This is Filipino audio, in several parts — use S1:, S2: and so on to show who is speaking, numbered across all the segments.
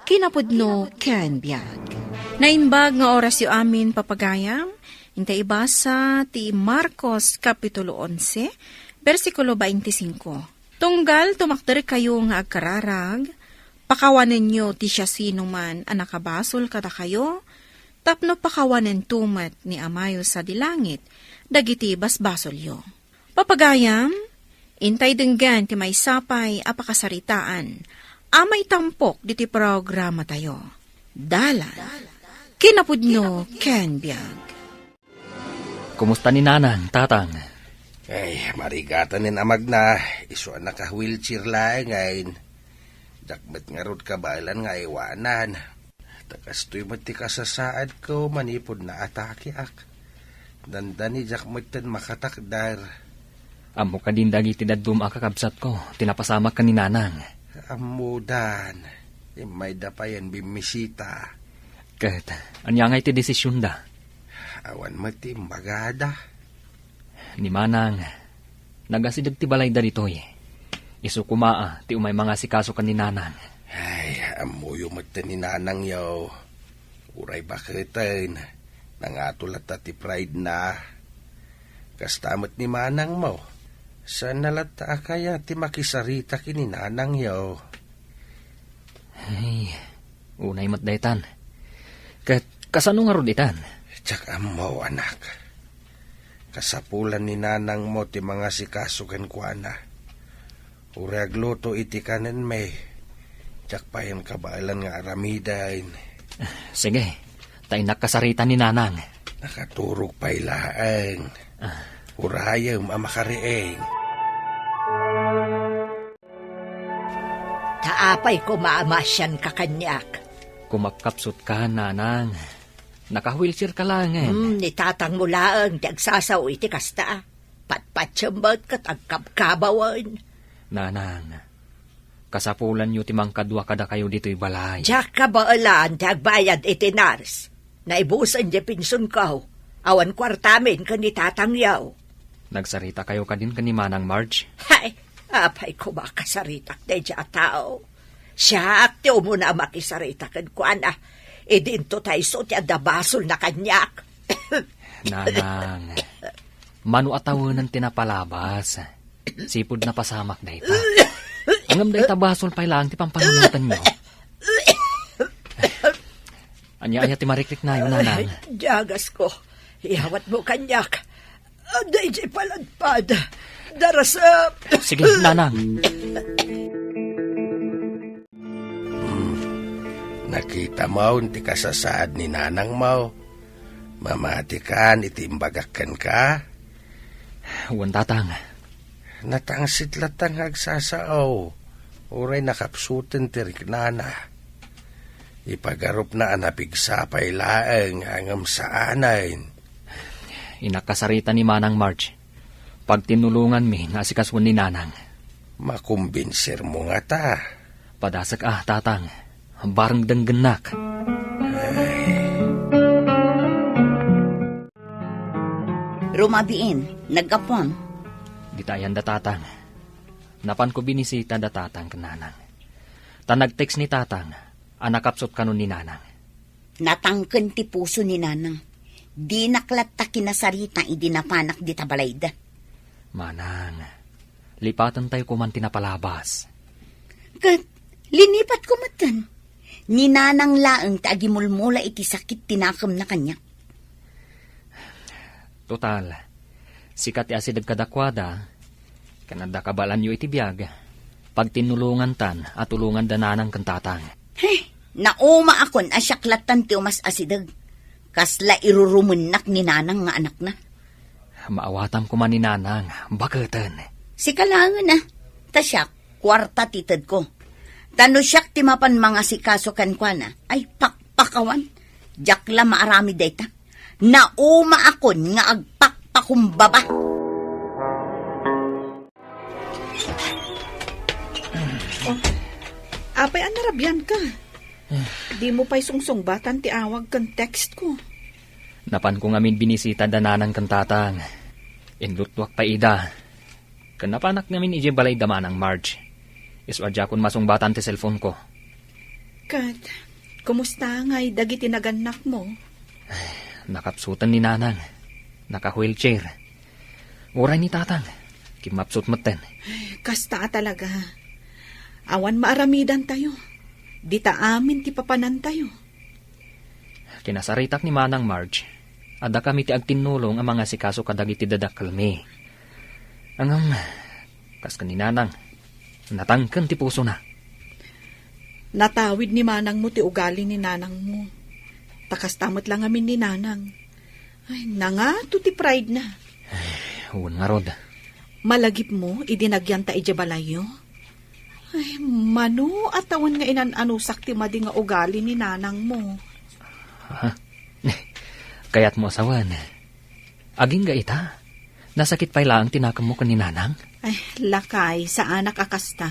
S1: Kinapudno ken biag. Nainbag nga oras yu amin papagayam, intay ibasa ti Marcos Kapitulo 11, versikulo 25. Tunggal tumakder kayo nga agkararag, pakawanen nyo ti siya sino man ang nakabasol kada kayo, tapno pakawanen tumat ni Amayo sa dilangit, dagiti basbasol yo. Papagayam, intay denggan ti may sapay apakasaritaan, amay tampok diti programa tayo. Dalan. Kinapudno ken biag.
S2: Kumusta ni nanang, tatang?
S3: Ay, marigatan nin amag na. Iso naka-wheelchair lang ngayon. Dakmet nga rod kabalan nga iwanan. Takastoy mati kasasaad ko, manipod na atake ak. Dandani jakmetan makatakdar.
S2: Amo ka din dagiti dadum akakabsat ko, tinapasamak ka ni nanang.
S3: Amudan, may dapayan bimisita.
S2: Kat, anya nga iti desisyon da?
S3: Awan mati magada.
S2: Ni manang, nagasidag ti balay da ditoy. Isu kumaa, ti umay mga sikaso ka ni nanang.
S3: Ay, amuyo mati ni nanang yaw. Uray bakitin, nangatulat ti pride na. Kastamot ni manang mo. Sa nalata kaya ti makisarita kini nanang yaw.
S2: Ay, unay matdaytan. Kat, kasano nga roditan?
S3: Tsak mo, anak. Kasapulan ni nanang mo ti mga sikasukan ko, ana. Ureagluto iti kanan may. Tsak pa yung kabalan nga aramidain.
S2: Sige, tayo nakasarita ni nanang.
S3: Nakaturog pa ilaang. Urayam amakarieng.
S4: Taapay ko maamasyan ka kanyak.
S2: Kumakapsot ka, nanang. Naka-wheelchair ka lang eh.
S4: Ni tatang mo laang di agsasaw iti kasta. Patpatsyambat kat agkabkabawan.
S2: Nanang, kasapulan nyo timang kadwa kada kayo dito'y balay.
S4: Diyak ka baalan di agbayad iti nars. Naibusan di pinsun ko. Awan kwartamin ka ni tatang yaw.
S2: Nagsarita kayo ka din ka ni Manang Marge?
S4: Hay, apay ko makasaritak na diya tao. Siya aktiw mo na makisaritakan ko, ana. Idinto tayo so ti adabasol na kanyak.
S2: Nanang, manu atawanan tinapalabas. Sipod na pasamak na ita. Angam na itabasol pa ilang ti pampanunutan nyo. Anya-anya ti marikrik na yun, nanang.
S4: Ay, diagas ko. Ihawat mo kanyak. Aday di paladpad. Darasap.
S2: Sige, nanang.
S3: Nakita mo, ti kasasaad ni nanang mo. Mamatikan, itimbagakan ka.
S2: Huwag tatang.
S3: Natangsit latang agsasao. Uray nakapsutin tirik nana. Ipagarup na anapigsapay laeng angam sa anayin.
S2: Inakasarita ni Manang Marge. Pag tinulungan mi, nasikaswan ni nanang.
S3: Makumbinser mo nga ta.
S2: Padasak tatang. Barang denggenak.
S5: Rumabiin, nagkapon.
S2: Ditayan da tatang. Napan ko binisita da tatang kananang. Tanag-text ni tatang, anakapsot kanon ni nanang.
S5: Natangken ti puso ni nanang. Di naklat ta kinasarita idinapanak di tabalayda.
S2: Manang, lipatan tayo kuman tinapalabas.
S5: Kat, linipat ko matan. Ni nanang laeng taagimulmula iti sakit tinakam na kanya.
S2: Total, sikat ti asidag kadakwada, kanada kabalan yu iti biyag, pag tinulungan tan at tulungan dananang kantatang.
S5: Heh, nauma akon asyaklatan ti umas asidag. Kasla irurumunak ni nanang nga anak na.
S2: Maawatam ko man ni nanang, bakatan.
S5: Si kalangan na, tasyak, kwarta titad ko. Tano siyak ti mapan mga sikasukan kwa na, ay pakpakawan. Jakla maarami dayta. Nauma akon nga agpakpakumbaba.
S1: Apay, anarabyan ka. Di mo pa'y sungsongbatan ti awag kan text ko.
S2: Napan ko ngamin binisita dananang kantatang. Inlutwak pa ida. Kanapanak namin ije balay damanang Marge. Iswadya kon masungbatan ti cellphone ko.
S1: Kat, kumusta nga'y dagiti naganak mo?
S2: Nakapsutan ni nanang. Naka-wheelchair. Uray ni tatang. Kimapsut maten.
S1: Kasta talaga. Awan maaramidan tayo. Di ta amin ti papanan tayo.
S2: Kinasaritak ni Manang Marge. Ada kami ti agtinulong ang mga sikaso kadagiti dadakalmi. Angam, kas ka ni nanang. Natangken ti puso na.
S1: Natawid ni manang mo ti ugali ni nanang mo. Takas tamot lang amin ni nanang. Ay, nangato ti pride na.
S2: Huwag nga rod.
S1: Malagip mo, idinagyan ta ijabalayo. Ay, mano atawan nga inananusak ti madi nga ugali ni nanang mo.
S2: Ha? Kaya't mo asawan. Aging ga ita. Nasakit pa lang tinakam mo ni nanang.
S1: Ay, lakay sa anak akasta.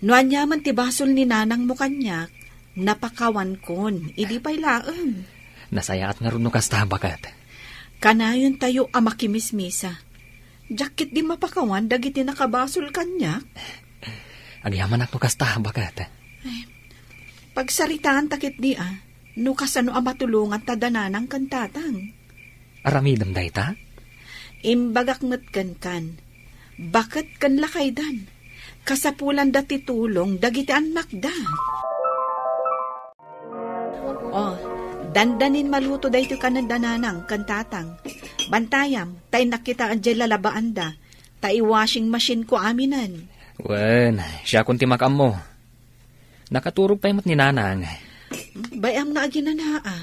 S1: Nuan yaman ti basol ni nanang mo kanyak, napakawan kon, idi pa'y laang.
S2: Nasaya at nga rin no kasta bakat.
S1: Kanayon tayo amakimismisa. Jakit di mapakawan, dagiti nakabasol kanyak.
S2: Agyaman ak no kasta bakat.
S1: Pagsaritaan takit di no kasano amatulungan tadananang kantatang.
S2: Aramidam da ita?
S1: Imbagak kan. Bakit kan lakaydan? Kasapulan dati tulong, dagiti anak da. Oh, dandanin maluto da ito kanandananang kantatang. Bantayam, tay nakita ang lalabaan da. Tay washing machine ko aminan.
S2: Wen, siya kung timakam mo. Nakaturog pa imot ni nanang.
S1: Bayam nga aginanaa.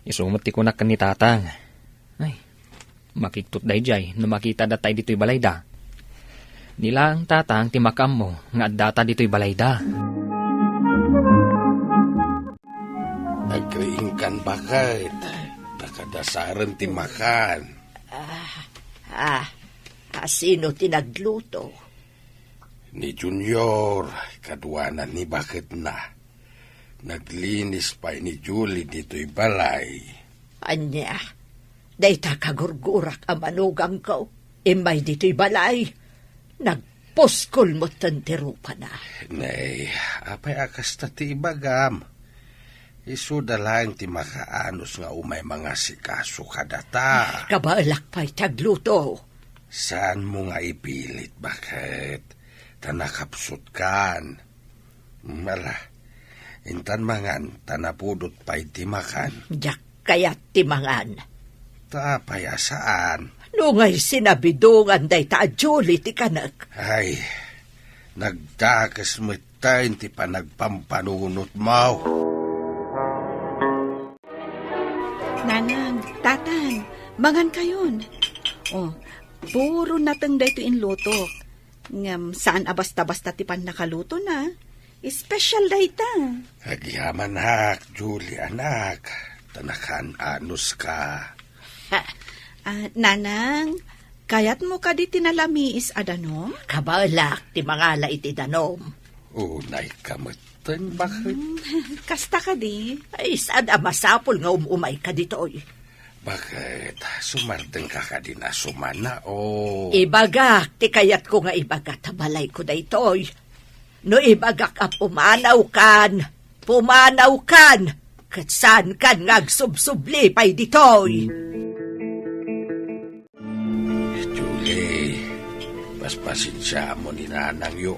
S2: Isumot ti kunak kan ni tatang. Ay, makiktot day jay na makita datay dito'y balayda. Nila ang tatang timakam mo nga data dito'y balayda.
S3: Nagkriingkan bakit? Nakadasaran ti makan.
S4: Sino tinagluto?
S3: Ni Junior, kadwanan ni bakit na. Naglinis pa ni Julie dito'y balay.
S4: Anya, dayta kagurgurak ang manugang ko. Imay dito'y balay. Nagpuskol mo tantero pa na.
S3: Nay, apay akas ta ti ibagam. Isuda lang ti makaanos nga umay mga sikaso kadata.
S4: Kabalak pa'y tagluto.
S3: Saan mo nga ipilit? Bakit? Tanakapsut kan. Mala, intan mangan, tanapudot pa'y ti makan.
S4: Diyak kaya't timangan.
S3: Tapaya saan?
S4: Nungay sinabidungan day ta Julie ti kanak.
S3: Ay, nagtakas mo tayo ti panagpampanunot mo.
S1: Nanang, tatang, mangan kayon. Oh, puro natang da ito inlutok. Ngam, saan abasta-basta ti pan nakaluto na? Special da ita.
S3: Agyaman hak, Julie anak. Tanakan anus ka.
S1: Nanang, kayat mo ka di tinalamiis adanom?
S4: Kabalak ti mangala iti danom.
S3: Unay kamatan, bakit?
S1: Kasta ka di?
S4: Ay, saan masapol nga umay ka dito'y.
S3: Bakit? Sumardeng ka ka din na sumana, o...
S4: Ibagak, ti kayat ko nga ibagak tabalay ko daytoy. No ibagak a pumanaw kan, kat saan kan ngagsubsubli pa'y ditoy.
S3: Julie, paspasin siya mo ni nanang yu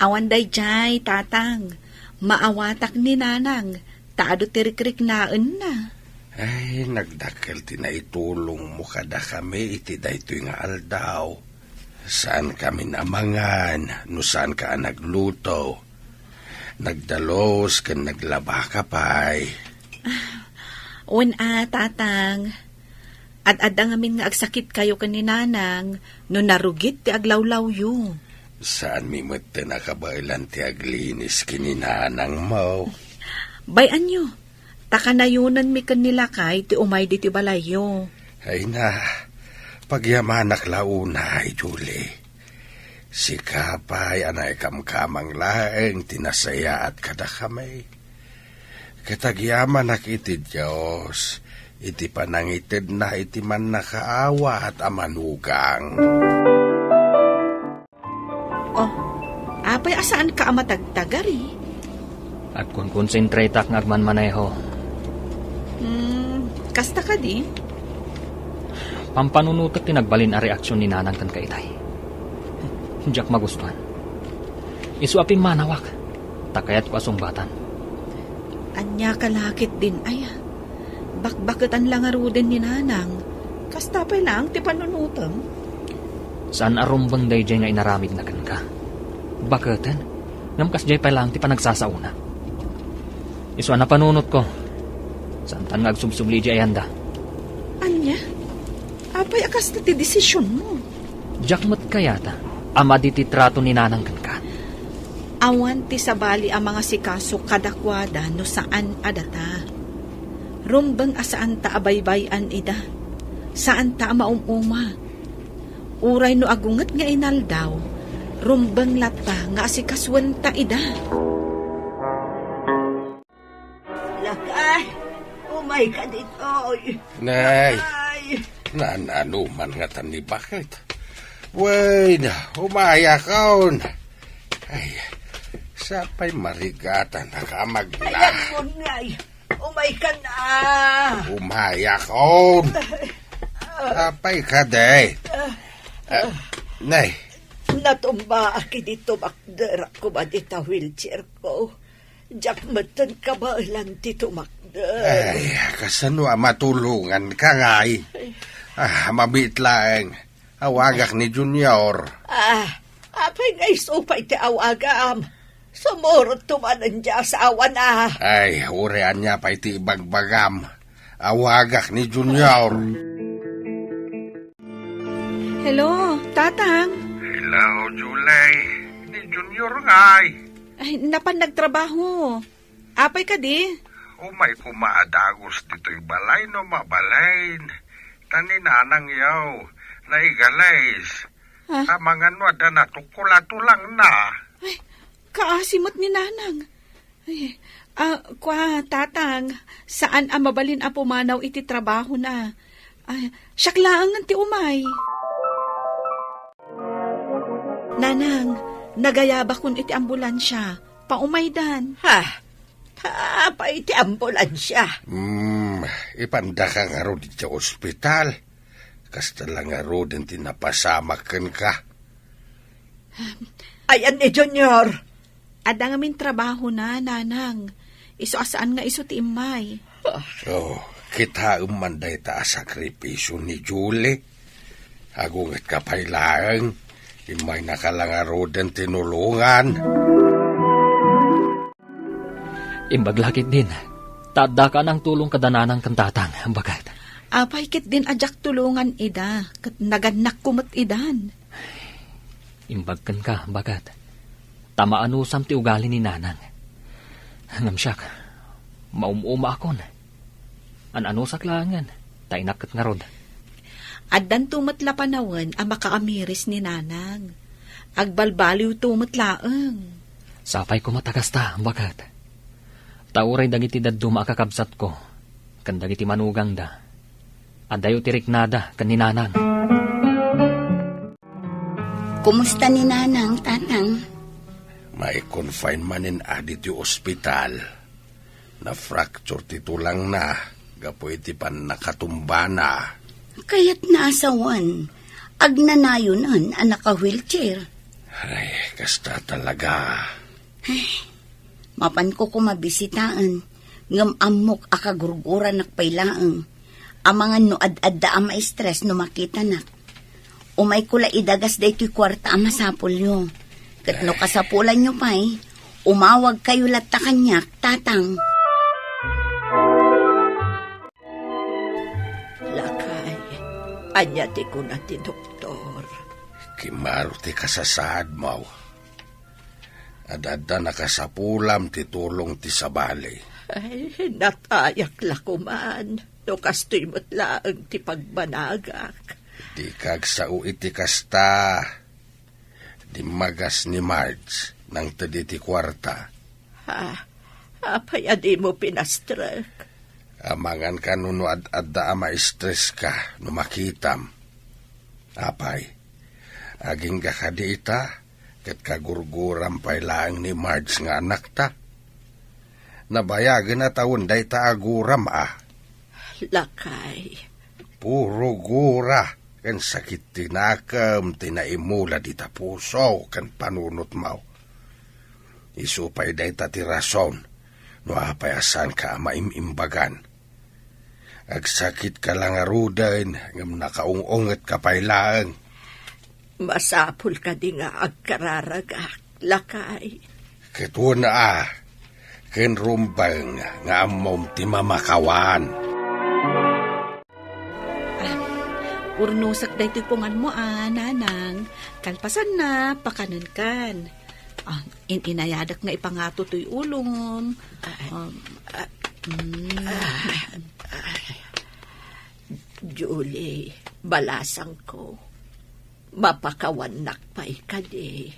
S1: Awan day jay, tatang. Maawatak ni nanang. Taado tirikrik naan na.
S3: Ay, nagdakkel ti na itulong mo kada kami iti daytoy nga aldaw. Saan kami namangan, no saan ka nagluto. Nagdalos kan naglaba ka pa'y.
S1: Tatang. At adang amin nga agsakit kayo kaninanang no narugit ti aglawlaw yu.
S3: Saan mi mati nakabailan ti aglinis kininanang mo?
S1: Bayan nyo, takanayunan mi kanila kay ti umay di ti balayo.
S3: Ay na, pagyamanak launay, Julie. Si Kapay anay kamkamang laeng tinasaya at kada kamay. Katagyaman nak iti Diyos, iti panangitid na iti man nakaawat amanugang.
S1: Oh, Apay asaan ka amatagtagari?
S2: At kung konsentrate ng agman maneho,
S1: Kasta ka di?
S2: pampanunutot tinagbalin a reaksyon ni nanang kan kaitay. Diyak magustuhan. Isu aping manawak, takayat ko asong batan.
S1: Anya kalakit din ay. Bakbaketan lang aruden ni nanang. Kasta pa lang ti panunutom.
S2: Saan arumbang day jay nga inaramid na kan ka? Baketan? Ngamkas jay pa lang ti panagsasauna. Isu na panunot ko. Saan tan nga agsubsubli jay anda?
S1: Anya? Apay akas na ti desisyon mo.
S2: Diyak mat kayata, ama di ti trato ni nanang kan ka.
S1: Awan ti sabali ang mga sikaso kadakwada no saan adata. Rumbang asaan ta abaybayan ida. Saan ta maumuma. Uray no agungat nga inaldaw. Rumbang lata nga asikaswan ta ida.
S4: Lakay, umay ka dito.
S3: Nay,
S4: Ay,
S3: nananuman nga tani bakit? Way na, umaya kaon. Ay, sapay marigatan nakamag na.
S4: ayan mo ngay. Umay ka na.
S3: Umaya kaon. Sapay ka day. Nay,
S4: Natumba aki dito makder ako ba dito wheelchair ko. Diyak matan ka ba ilan dito makder.
S3: ay, kasano matulungan ka ngay. Mabit lang. Awagak ni Junior.
S4: Apay ngay supay ti awagam. Sumurot tumanan dya sa awan
S3: Ay, urean niya pa iti ibagbagam. Awagak ni Junior.
S1: Hello, Tatang.
S3: Hello, July. Ni Junior ngay.
S1: Ay, napan nagtrabaho. Apay ka di?
S3: Umay kumaadagos dito'y balay no mabalain. Taninanang yaw. Naigalays. Amangan mo da natukula-tulang na.
S1: Ay, kaasimot ni nanang. Ay, kwa, Tatang, saan ang mabalin ang pumanaw iti trabaho na? Ay, syaklaan ng ti umay. Nanang, nagayaba kun iti ambulansya. Paumaydan.
S4: Apay ti ambulansya.
S3: Ipanda ka nga ro dito sa ospital. Kasta lang nga ro din tinapasamakan ka.
S4: Ayan ni Junior.
S1: Adang amin trabaho na, nanang. Iso asaan nga iso ti imay.
S3: Oh, kita umanday ta sakripisyo ni Julie. Agungat ka pailang. Imay nakalangaro din tinulungan.
S2: Imbaglakit din. Tada ka ng tulong kadananang kantatang. Bagat.
S1: Apay kit din ajak tulungan ida. Kat naganak kumat idan.
S2: Imbagkan ka, bagat. Tamaanusam ti ugali ni nanang. Ngamsyak, maumuma akon. Ananusak langan, tainakat nga rod.
S1: Addan tumatla panawan ang makaamiris ni nanang. Agbalbaliw tumatlaang.
S2: Sapay ko matagasta, bagat. Tauray dagiti daddo makakabsat ko. Kan dagiti manugang da. Adayo tirik nada kan ni nanang.
S5: Kumusta ni nanang, Tatang?
S3: May confine manin adit yung ospital. Na-fracture ti tulang na. Gapoy ti pan nakatumba na.
S5: Kaya't naasawan. Agnanayonan ang naka-wheelchair.
S3: Ay, kasta talaga.
S5: Mapan ko kumabisitaan. Ngam amok akagurguran nakpailaang. Amangan no ad-adda ama stress no makita nak. Umay kula idagas da ito'y kwarta ama sapul yo. Kat no kasapulan nyo pa'y, umawag kayo latta kanyak, Tatang.
S4: Lakay, anya ti ko na ti doktor.
S3: Kimaro ti kasasaad mo. Adada nakasapulam ti tulong ti sabali.
S4: Ay, natayak lakuman. No kastoy mo't laang ti pagbanagak.
S3: Di kag sa iti kasta. Di magas ni Marge nang tadi ti kwarta.
S4: Apay adi mo pinastrek.
S3: Amangan ka no ad-adda ama stress ka no makitam. Apay, aging ka kadita, Kat kagurguram pa lang ni Marge nga anak ta. Nabayagan na taon day ta aguram
S4: Lakay.
S3: Puro gura. Kan sakit tinakam, tinaimula di ta puso, kan panunot mau. Isupay day ta ti rason, no apayasan ka maimimbagan. Agsakit ka lang arudan, ngam nakaungungit ka pailaang.
S4: Masapul ka di nga agkararagak, lakay.
S3: Kito na ken rumbang nga amom ti mamakawan.
S1: Urnusak da ito'y pungan mo, nanang. Kalpasan na, pakanan kan. Inayadak nga ipangato to'y ulong.
S4: Julie, balasang ko. Mapakawanak pa'y ka di.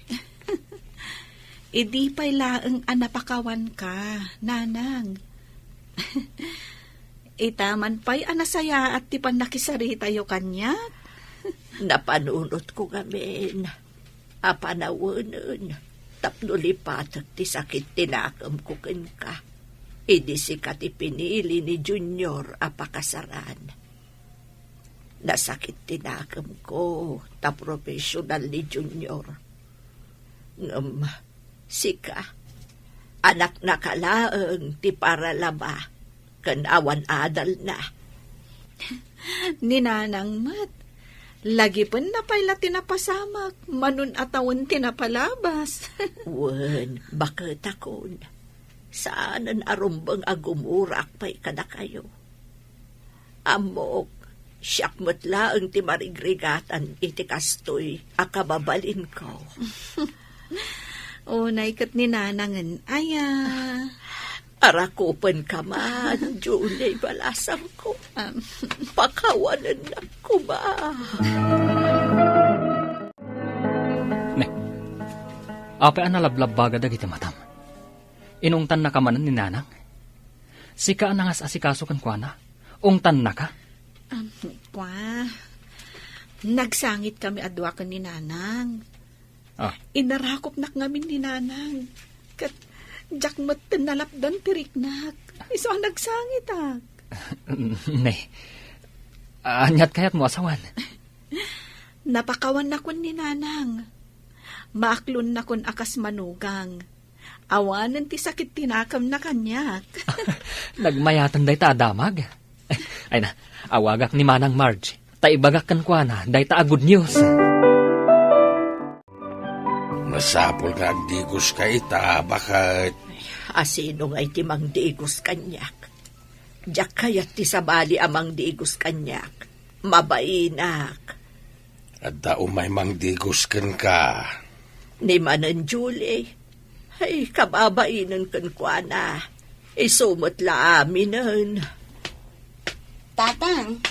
S1: Idi pa'y laang anapakawan ka, nanang. Itaman pa'y anasaya at ti panakisarita yo kanya.
S4: Napanunot ko gamin. Apanawanan. Tapno lipatak ti sakit tinakam ko ken ka. Idi si kati pinili ni Junior apakasaran. Nasakit tinakam ko ta profesional ni Junior. Ngam, sika. Anak na kalaang ti para laba. Kanawan adal na.
S1: Ninanang mat, lagi pa na pala tinapasamak, manun atawon tinapalabas.
S4: Wen, bakit akon? Saanan arumbang agumurak pa'y kada kayo? Amok, siyak matlaang ti marigrigatan iti kastoy akababalin ko.
S1: Unay kat ninanangan, aya.
S4: Arakupan ka man, Julie, balasang ko. Pakawanan na ko ba?
S2: Ne, apay analablab baga dagiti matam. Inungtan na ka manan ni nanang. Sika anangas asikaso kan kwa na. Ungtan na ka.
S1: Nagsangit kami adwa kan ni nanang. Inarakop nak ngamin ni nanang. Kat, jak mat tinalapdan tiriknak. Iso ang nagsangit
S2: Ne, anyat kayat mo asawan.
S1: Napakawan na kun ni nanang. Maaklon na kun akas manugang. Awanan ti sakit tinakam na kanyak.
S2: Nagmayatan day ta adamag. Ay na, awagak ni Manang Marge. Taibagak kan kwa na, day ta a good news.
S3: Masapol nga agdigos ka ita, bakit?
S4: Asino nga iti mang digos kanyak. Diyak kayat ti sabali amang digos kanyak. Mabainak.
S3: At daw may mangdigos kan ka.
S4: Ni Manan Julie. Ay, kababainan kan kwa na. Isumot la aminan.
S5: Tatang,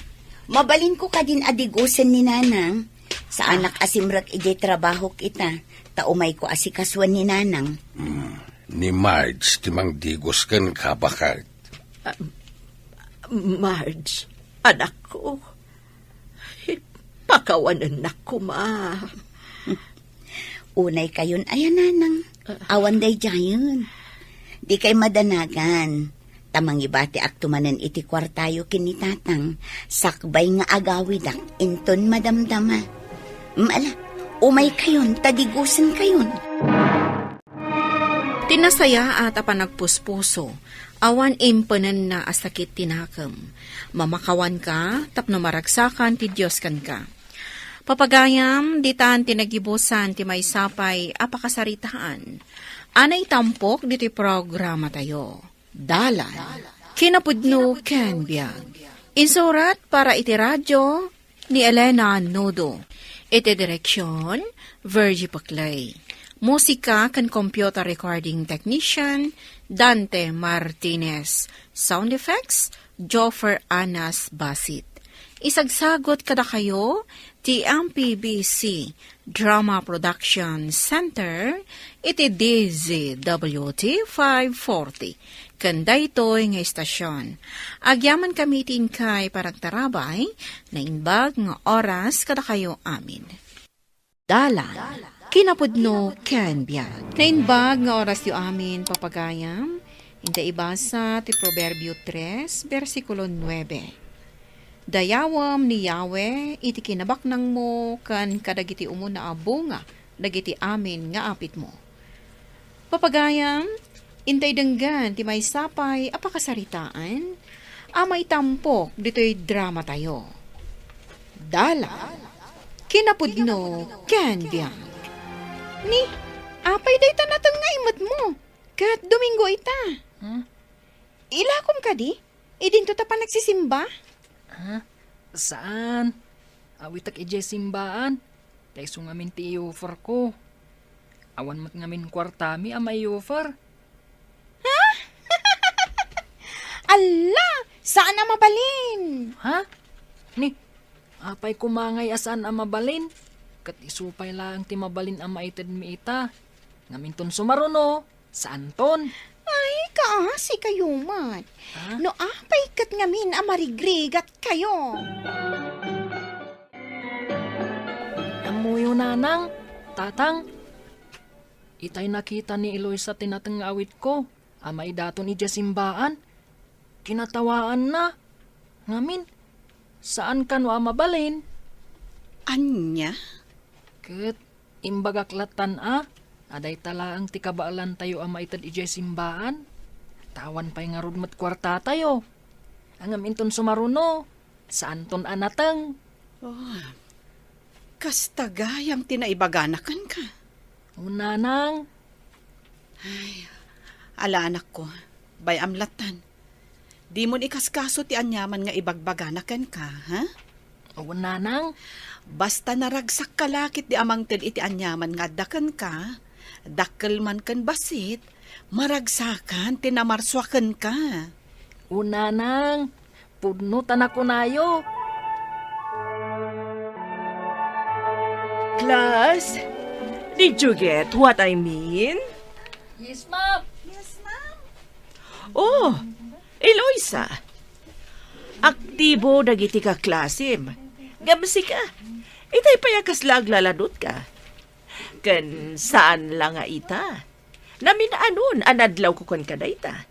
S5: mabalin ko ka din adigusan ni nanang. Sa anak asimrak ijay trabaho kita. Taumay ko asikaswan ni nanang.
S3: Ni Marge, ti mangdigos kan ka, bakit?
S4: Marge, anak ko. Pakawanan na ko, ma.
S5: Unay kayon, ayan nanang. Awan day jayon. Di kay madanagan. Tamang ibati aktumanan iti kwartayo kinitatang. Sakbay nga agawidak, inton madamdama. Ala, umay kayon, tadigusan kayon.
S1: Tinasaya at apanagpuspuso. Awan impanan na asakit tinakam. Mamakawan ka, tapno maragsakan ti Diyos kan ka. Papagayam, ditan tinagibusan ti may sapay apakasaritaan. Anay tampok diti programa tayo. Dalan. Kinapudno ken biag. Insurat para iti radyo ni Elena Nodo. Iti direksyon, Virgie Paclay. Musika kan computer recording technician, Dante Martinez. Sound effects, Joffer Anas Basit. Isagsagot kada kayo, ti MPBC Drama Production Center, iti DZWT 540. Kanda ito'y nga istasyon. Agyaman kami kay paragtarabay, na inbag nga oras kada kayo amin. Dalan. kinapudno ken biag. Nainbag nga oras yu amin papagayam, inda ibasa ti Proverbio 3, versikulo 9. Dayawam ni Yahweh, iti kinabaknang mo, kan kadagiti umo na abunga, dagiti amin nga apit mo. Papagayam, intay denggan ti may sapay apakasaritaan, amay tampok dito'y drama tayo. Dala, kinapudno, ken biang. Ni, apay day tanatang nga imat mo, kat Domingo ita. Ilakom ka di? Idinto ta pa nagsisimba?
S2: Saan? Awitak ije simbaan. Taiso ngamin ti i-offer ko. Awan mat ngamin kwartami amay i-offer.
S1: Ala, saan na mabalin?
S2: Ha? Ni, apay kumangay asaan ang mabalin? Kat isupay lang ti mabalin ang maited mi ita. Ngaminton sumaruno, saan ton?
S1: Ay, kaasi kayo man.
S2: Ha?
S1: No apay kat ngamin amarigrigat kayo.
S2: Amuyo nanang, tatang. Itay nakita ni Eloy sa tinatangawit ko. Amay daton ija simbaan. Kinatawaan na. Ngamin, saan ka no mabalin?
S5: Anya?
S2: Ket, imbagaklatan aday tala ang tikabaalan tayo ang maitad ijay simbaan. Tawan pa'y nga rudmat kwarta tayo. Ang aminton sumaruno, saan ton anatang?
S6: Kastagayam tinaibaganakan ka.
S2: Unanang,
S6: Ala anak ko, bay amlatan. Di mo ikaskaso ti anyaman nga ibagbaganakan ka, ha?
S2: unanang,
S6: Basta naragsak kalakit di amang ted iti anyaman nga dakan ka, dakkel man kan basit, maragsakan tinamarswakan ka.
S2: unanang, pudno tanak kunayo.
S7: Class, did you get what I mean?
S2: Yes, ma'am.
S7: Oh, Eloisa. Aktibo dagiti ka klasim. Gamsi ka. Itay payakas laglaladot ka. Kan saan lang nga ita? Naminaanon anadlaw ko kon kadayta.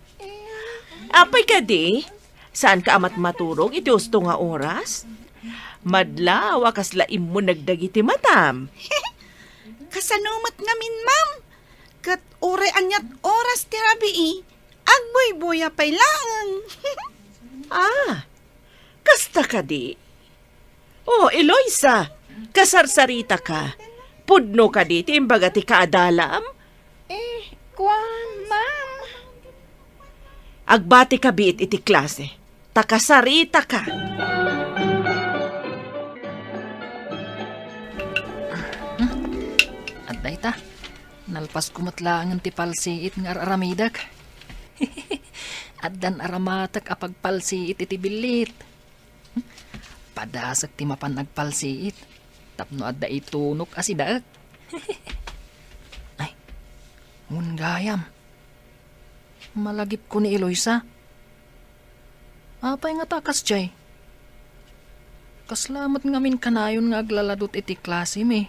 S7: Apay ka di? Saan ka amat maturog iti usto nga oras? Madlaw akas laim mo nagdagiti matam.
S6: Kasanumat ngamin, ma'am. Kat ore anyat oras ti rabii. Agboy-boya pay lang.
S7: Kasta ka di? Oh, Eloisa, kasarsarita ka. Pudno ka di, timbaga ti kaadalam.
S1: Kwan, ma'am.
S7: Agbati ka biit iti klase. Takasarita ka.
S2: At dayta, nalpas kumatlaangan ti palsiit nga aramidak. At dan aramatak apagpalsiit iti bilit. Padasag ti mapan nagpalsiit. Tapno adda itunok asidaak. Ay, gayam. Malagip ko ni Eloisa. Apay nga takas jay. Kaslamat ngamin kanayon nga aglaladot iti klase mi.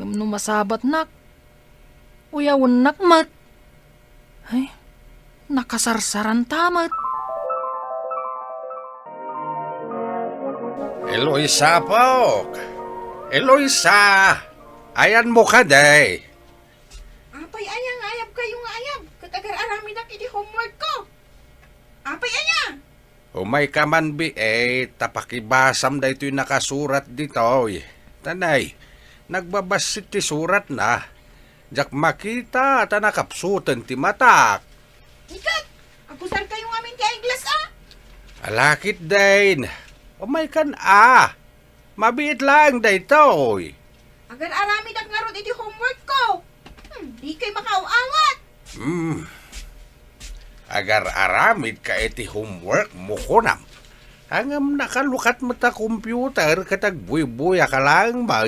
S2: Ngamno masabat nak. Uyawon nak mat. Ay, nakasarsaran tamat.
S3: Eloisa po. Eloisa. Ayan mo ka, day.
S1: Apay ayang ayab kayo nga ayab. Katagar arami na kiti homework ko. Apay ayang.
S3: Umay ka man bi, tapakibasam da ito'y nakasurat dito. Tanay, nagbabasit ti surat na. Jak makita at nakapsutan ti matak.
S1: Ikat, agusar kayo nga amin ti ay glass
S3: Alakit din. Umay kan mabiit lang da ito.
S1: Agar arami na nga iti homework ko. Di kay makauawat.
S3: Agar aramid ka iti homework mo kunam. Hangam nakalukat mo ta computer katag buy-buya ka lang ba?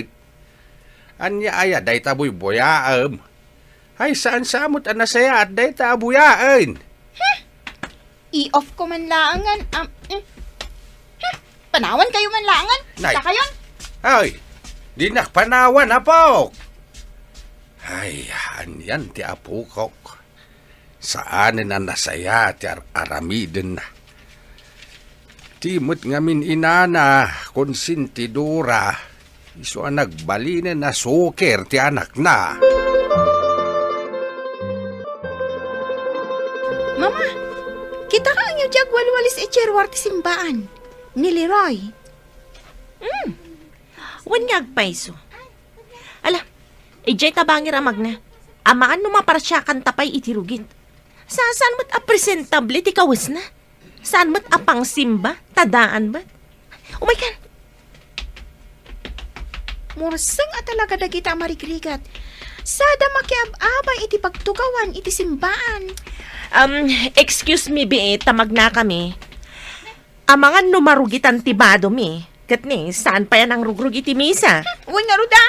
S3: Anya aya day ta buy-buyaam. Ay saan samot anasaya at day ta buyaan.
S1: I-off ko man laangan. Panawan kayo man laangan.
S3: Nay.
S1: Sa kayon.
S3: Ay, Di nakpanawan, Apok. Ay, yan ti apo ko. Saan na nasaya ti aramiden na. Timot ngamin inana, konsintidura. Iso ang nagbalinin na suker ti anak na.
S1: Mama, kita ka ang yung walwalis cherwar ti simbaan. Ni Leroy.
S7: Wanyag paiso. Ala, ijay tabangir amag na. Amaan numaparasya kan tapay itirugit. Saan mo't presentable ti kawas na? Saan mo't apang simba? Tadaan ba? Umay kan.
S1: Mursang at talaga dagita marigrigat. Sada makiab-abay iti pagtugawan iti simbaan.
S7: Excuse me, be, tamag na kami. Amangan numarugitan tibado mi. Kat ni, saan pa yan ang rugrug iti misa?
S1: Uy nga ruda.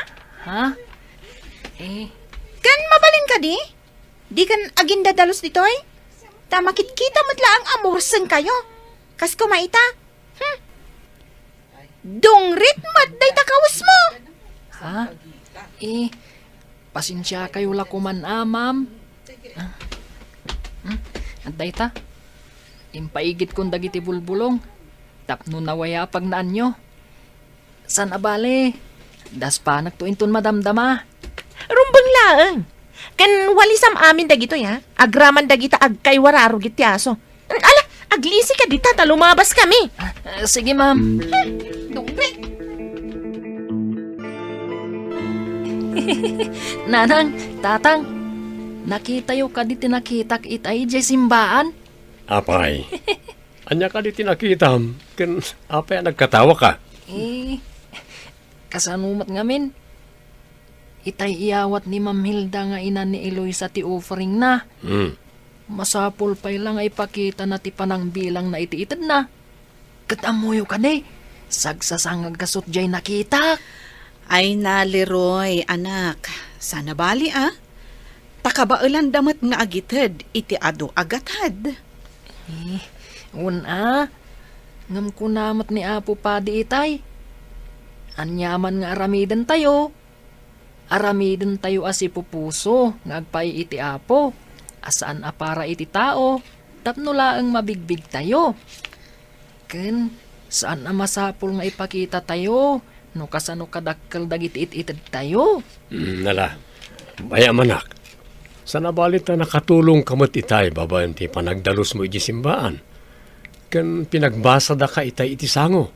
S2: Ha? Eh,
S1: Kan mabalin ka di? Di kan aging dadalos ditoy? Tamakit-kita mo't laang amursang kayo. Kas kumaita. Dungrit mat day takawas mo.
S2: ha? Eh, pasensya kayo lakuman, ma'am. Antay ta. Impaigit kong dagiti bulbulong. Tapno nawaya pag naan nyo. San abale? Das pa nagtuinton madamdama.
S7: Rumbang laang. Kan walisam amin dagito ya. Agraman dagita agkay wararo giti aso. Ala, aglisi ka dita ta lumabas kami.
S2: Sige, ma'am.
S1: Dungrit.
S2: Nanang, tatang, nakita yo ka di tinakitak itay jay simbaan.
S8: Apay, anya ka di tinakitam, kan apay nagkatawa ka.
S2: Eh, kasanumat ngamin. Itay iyawat ni Ma'am Hilda nga ina ni Eloisa ti offering na. Masapul pa'y lang ay pakita na ti panang bilang na iti-itad na. Katamuyo ka di, sagsasangag kasot jay nakita.
S6: Ay na, Leroy, anak. Sana bali, Takabailan damat nga agitid, iti ado agatad.
S2: Una, ngam kunamat ni Apo Padi itay. Anyaman nga aramiden tayo. Aramiden tayo asi pupuso, nga agpay iti Apo. Asaan apara iti tao, tapno laang mabigbig tayo. Ken, saan na masapul nga ipakita tayo, no kasano kadakkel dagiti it-itid tayo.
S8: Nala, baya manak. Sana balit na nakatulong kamot itay babayan ti panagdalos mo iti simbaan. Kan pinagbasa da ka itay iti sango.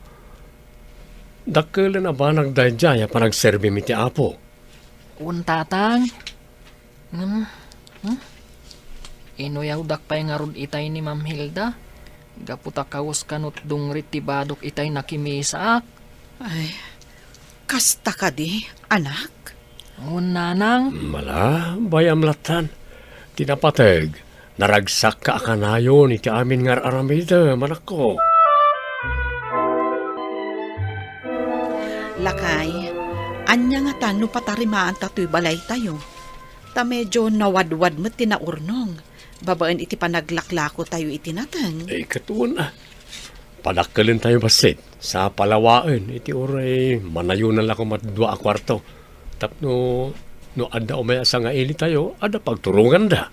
S8: Dakkel na ba nagdaydya panagserbi mi ti Apo.
S2: Tatang. Inuyaw dakpay nga rod itay ni Ma'am Hilda. Gaputa kawas kanot dungrit ti badok itay nakimisaak.
S6: Ay, kasta ka di, anak.
S2: Nanang.
S8: Mala, bayam latan. Tinapateg, naragsak ka akanayon iti amin nga aramida, manak ko.
S6: Lakay, anya nga tano patarimaan tato'y balay tayo. Ta medyo nawadwad mo tinaurnong. Babaan iti panaglaklako tayo itinatang.
S8: Eh, katuon Padakkelin tayo basit. Sa palawaan, iti oray, manayunan lang ko matdua a kwarto. Tapno, no ada umaya sa nga ili tayo, ada pagturungan da.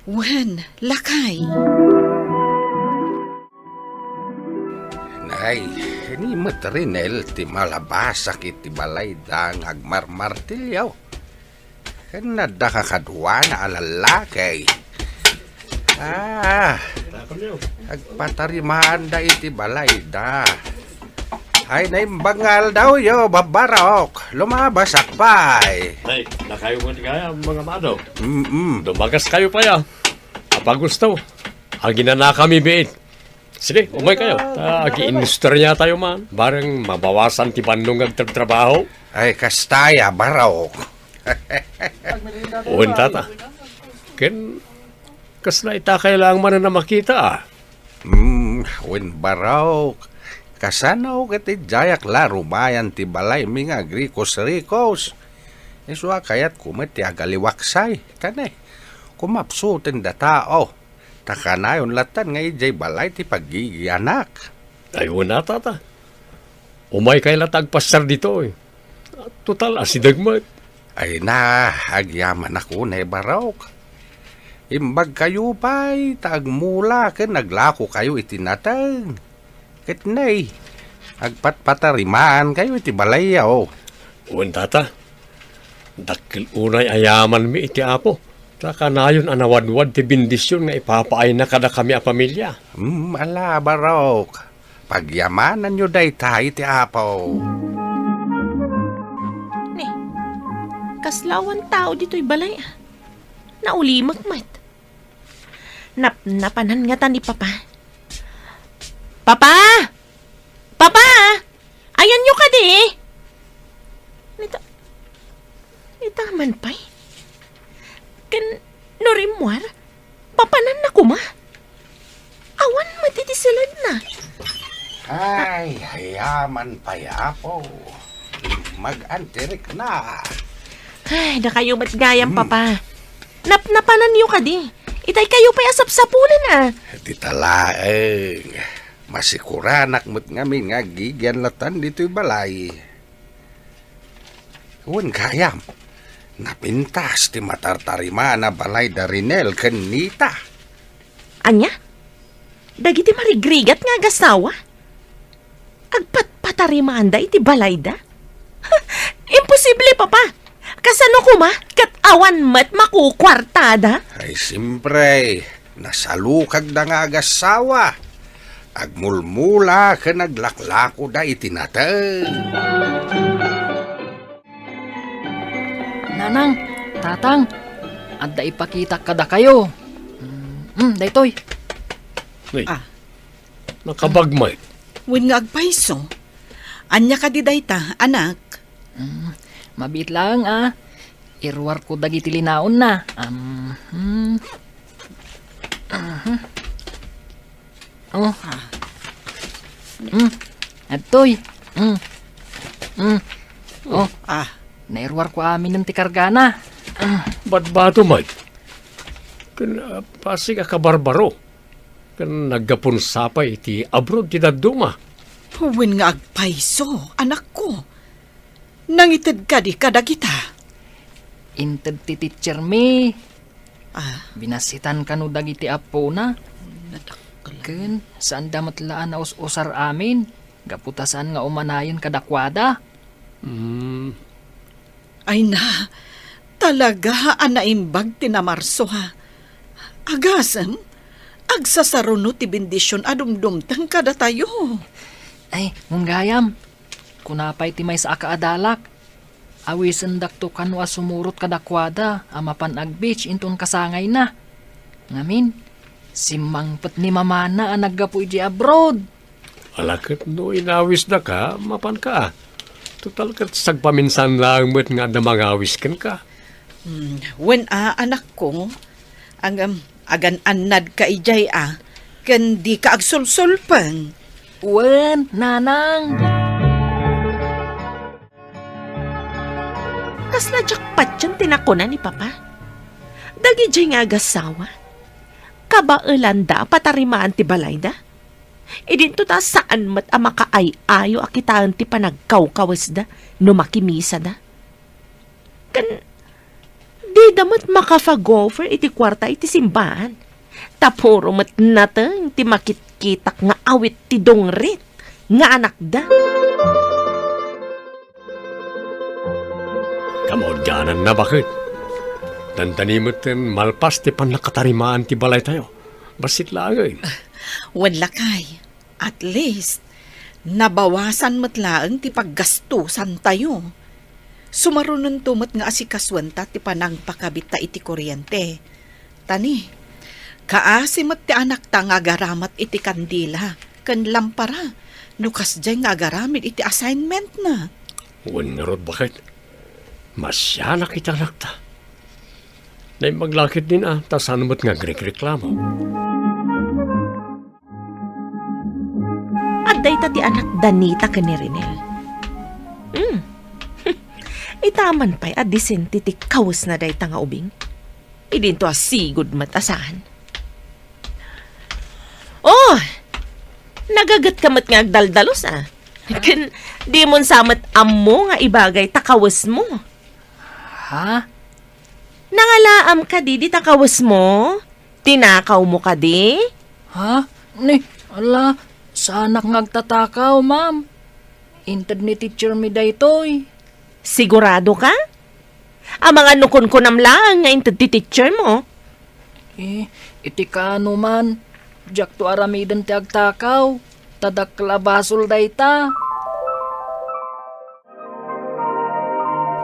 S6: Wen, lakay.
S3: Nay, ni matrinel ti malabasak iti balay da ng agmarmartilyaw. Kanada kakadwa na alalakay. Agpatarimahan da iti balay da. Ay naimbangal daw yo, babarok. Lumabas akpay.
S8: Ay, nakayo mo kaya mga mado. Dumagas kayo pa ya. Kapag gusto, agina na kami biit. Sige, umay kayo. Agi-industriya tayo man. Barang mabawasan ti bandong agtrabaho.
S3: Ay kastaya, barok.
S8: Uwan tata. Ken, kasna ita kailangan man na makita
S3: Win barok. Kasanaw kiti jayak laro bayan ti balay minga rikos-rikos. Iswa kayat kumiti agaliwaksay. Kanay, kumapsutin da tao. Takanayon latan nga ijay balay ti pagigianak.
S8: Ay, una tata. Umay kay latag pasar dito Total, asidagmat.
S3: Ay na, agyaman ako na barok. Imbag kayo pa'y taagmula ken naglako kayo itinatang. Ket nay, agpatpatarimaan kayo iti balayaw.
S8: Uwan tata, dakil unay ayaman mi iti apo. Saka nayon anawadwad ti bindisyon nga ipapaay na kada kami a pamilya.
S3: Ala barok. Pagyamanan nyo day tayo ti apaw.
S7: Ni, kaslawan tao dito'y balay ah. Naulimak mat. Napanan nga ta ni Papa. Papa! Papa! Ayan nyo ka di! Nitaman pa'y. Kan norimwar, papanan na kuma. Awan matitisilad na.
S3: Ay, hayaman pa yapo. Mag-antirik na.
S7: Ay, na kayo matgayang, Papa. Napanan nyo ka di. Itay kayo pa'y asap-sapulan ah.
S3: Di talaeng. Masikuranak mo't ngamin nga gigyanlatan dito'y balay. Huwag kayam. Napintas ti matartarima na balay da Rinel kanita.
S7: Anya? Dagiti marigrigat nga gasawa? Agpatpatarimaan da iti balay da? Imposible, Papa. Kasano kuma? Kat awan mat makukwartada?
S3: Ay simpre, nasalukag da nga gasawa. Agmulmula ka naglaklako da itinatay.
S2: Nanang, tatang, adda ipakita kada kayo. Daytoy.
S8: Ay, nakabagmay.
S6: Wen nga agpaiso. Anya ka di dayta, anak.
S2: Mabit lang Irwar ko dagiti linaon na. Oh. Atoy. Oh. Nairwar ko amin ng tikargana.
S8: Ba't bato, Mike? Kan pasig ka barbaro. Kan naggapon sapay iti abroad ti daduma.
S6: Wen nga agpaiso, anak ko. Nangitid ka di kada kita.
S2: Inted ti teacher me.
S6: Binasitan
S2: Binasitan kanu dagiti apo na. Ken saan damatlaan na usar amin. Gaputasan nga umanayon kadakwada.
S6: Ay na, talaga anaimbag tinamarso ha. Agasem, agsasarunod ti bendisyon adumdumtang kada tayo.
S2: Ay, munggayam. Kunapay ti may sa akaadalak. Awisen dakto kanwa sumurot kadakwada. Amapan agbeach inton kasangay na. Ngamin, simangpet ni mamana ang naggapu iji abroad.
S8: Alakit no inawis na ka, mapan ka. Total kat sagpaminsan lang mo't nga na mangawis kan ka.
S6: Wen anak ko, ang agan anad ka ijay ken di ka agsulsulpang.
S2: Wen, nanang.
S7: Kasla jackpot yan tinakuna ni Papa. Dagi dyan nga agasawa. Kabaelanda patarimaan ti balay da. Idinto ta saan mat makaay-ayo akitaan ti panagkawkawas da no makimisa da. Kan di damat makafagofer iti kwarta iti simbahan. Tapuro mat nateng ti makitkitak nga awit ti dongrit nga anak da.
S8: Kamaudyanan na bakit? Dandanimot malpas ti panakatarimaan ti balay tayo. Basit langin.
S6: Wen lakay, at least, nabawasan matlaang ti paggastusan tayo. Sumarunon tumot nga asikaswanta ti panang pakabit ta iti kuryente. Tani, kaasimat ti anak ta nga agaramat iti kandila, kan lampara, nukas dyan nga agaramid iti assignment na.
S8: Uwan nga rod bakit? Masya nakita nakta. Na maglakit din tasan mo't nga reklamo.
S7: Aday ta ti anak Danita ka ni Rinel. Itaman pa'y adisenti ti kawas na day ta nga ubing. Idinto sigud matasahan. Oh! Nagagat ka mat nga agdaldalos Kan di mon samet ammo nga ibagay takawas mo.
S2: Ha?
S7: Nangalaam ka di takawas mo? Tinakaw mo ka di?
S2: Ha? Ni, ala, sa anak ngagtatakaw, ma'am. Inted ni teacher mi daytoy.
S7: Sigurado ka? Ang mga nukon ko namlang nga inted ti teacher mo.
S2: Iti kano man. Jak to aramidan ti agtakaw. Tadakla basol dayta.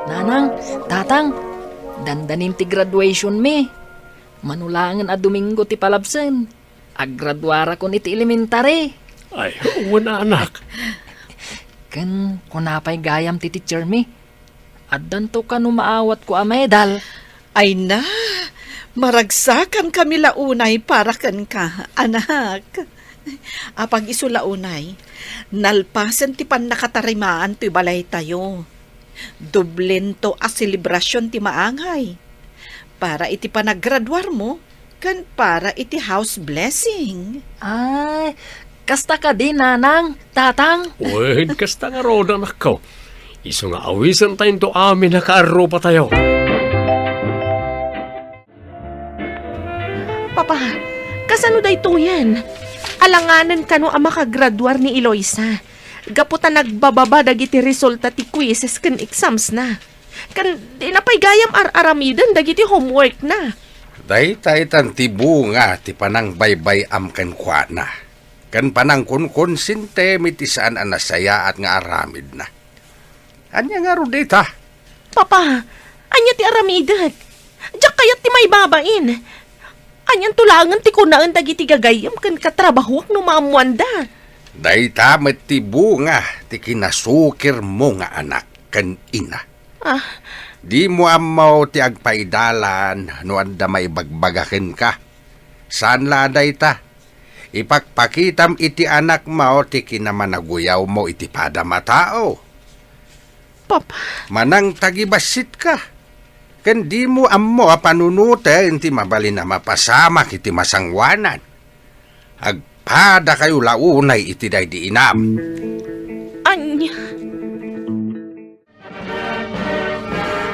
S2: Nanang, tatang, dandanin ti graduation mi. Manulangan a Domingo ti palabsen. Aggraduara ko iti elementary.
S8: Ay, wala anak.
S2: Ken kunapay gayam ti teacher mi. Addan to kanu maawat ko a medal.
S6: Ay na, maragsakan kami launay para kan ka, anak. Apag iso launay, nalpasan ti pan nakatarimaan ti balay tayo. Dublento a selebrasyon ti maangay. Para iti panaggraduar mo, kan para iti house blessing.
S2: Ay, kasta ka din, nanang, tatang.
S8: Uy, kasta nga roda anak ko. Iso nga awisan tayo to amin na kaaro pa tayo.
S7: Papa, kasano day to yan? Alanganan kano ang makagraduar ni Eloisa. Gaputan nagbababa dagiti resulta ti quizzes kan exams na. Kan di na pa'y gayam aramidan dagiti homework na.
S3: Daytay tan ti bunga ti panang baybay am ken kuana. Kan panang kun sinte mitisaan an nasaya at nga aramid na. Anya nga ro dita?
S7: Papa, anya ti aramidan. Diyak kayat ti may babain. Anyan tulangan ti kunaan dagiti gagayam kan katrabahuak no maamuanda.
S3: Dayta met ti bunga ti kinasukir mo nga anak ken ina.
S7: Ah,
S3: Di mo amaw ti agpaidalan no anda may bagbagakin ka. Saan la dayta? Ipakpakitam iti anak mo ti kinamanaguyaw mo iti padama tao.
S7: Papa,
S3: Manang tagibasit ka. Ken di mo ammo a panunute iti mabali na mapasama kiti masangwanan. Agpada kayo launay iti day di inam.
S7: anya.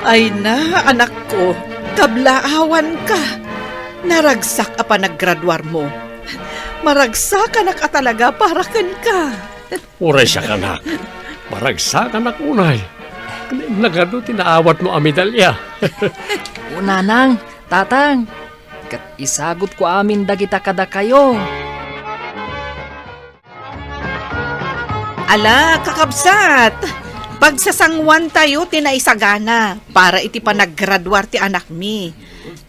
S6: Ay na, anak ko, kablaawan ka. Naragsak a panaggraduar mo. Maragsak anak a talaga para kan ka.
S8: Uray siya kanak. Maragsakan ak unay. Nagano tinaawat mo ang medalya.
S2: Nanang, tatang, kat isagot ko amin dagita kada kayo.
S6: Ala, kakabsat! Pagsasangwan tayo tinaisagana para iti panaggraduar ti anak mi.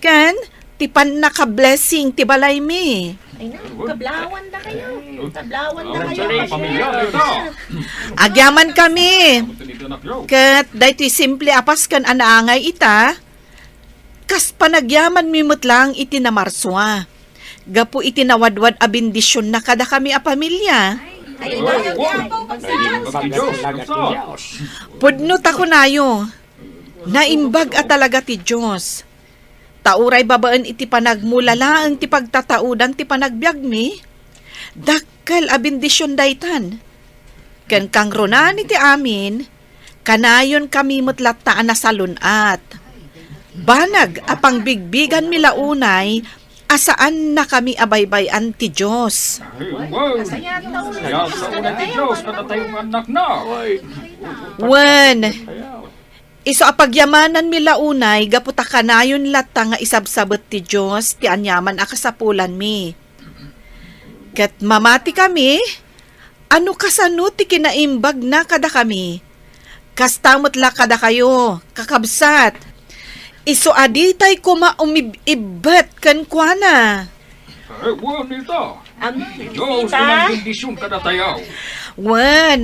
S6: Kan, ti pan naka-blessing ti balay mi.
S7: Ay na, kablawan na kayo. Kablawan na kayo.
S6: Agyaman kami. Kat, dahito simple apas kan anaangay ita. Kas panagyaman mi lang iti na marswa. Gapu iti nawadwad a bendisyon na kada kami a pamilya. Pudno ta ko nayo. Naimbag a talaga ti Diyos. Tauray babaan iti panagmulalaang ti pagtataudan ti panagbiag mi. Dakkel a bendisyon daytan. Ken kang ronan iti amin, kanayon kami mutlataan na salunat. Banag apang bigbigan mi launay, asaan na kami abaybayan ti Diyos. Wen, iso apagyamanan mi launay, gaputa kanayon lata nga isabsabot ti Diyos, ti anyaman akasapulan mi. Kat mamati kami, ano kasano ti kinaimbag na kada kami? Kastamot la kada kayo, kakabsat. Iso aditay kuma umibat kan kuana. Wan.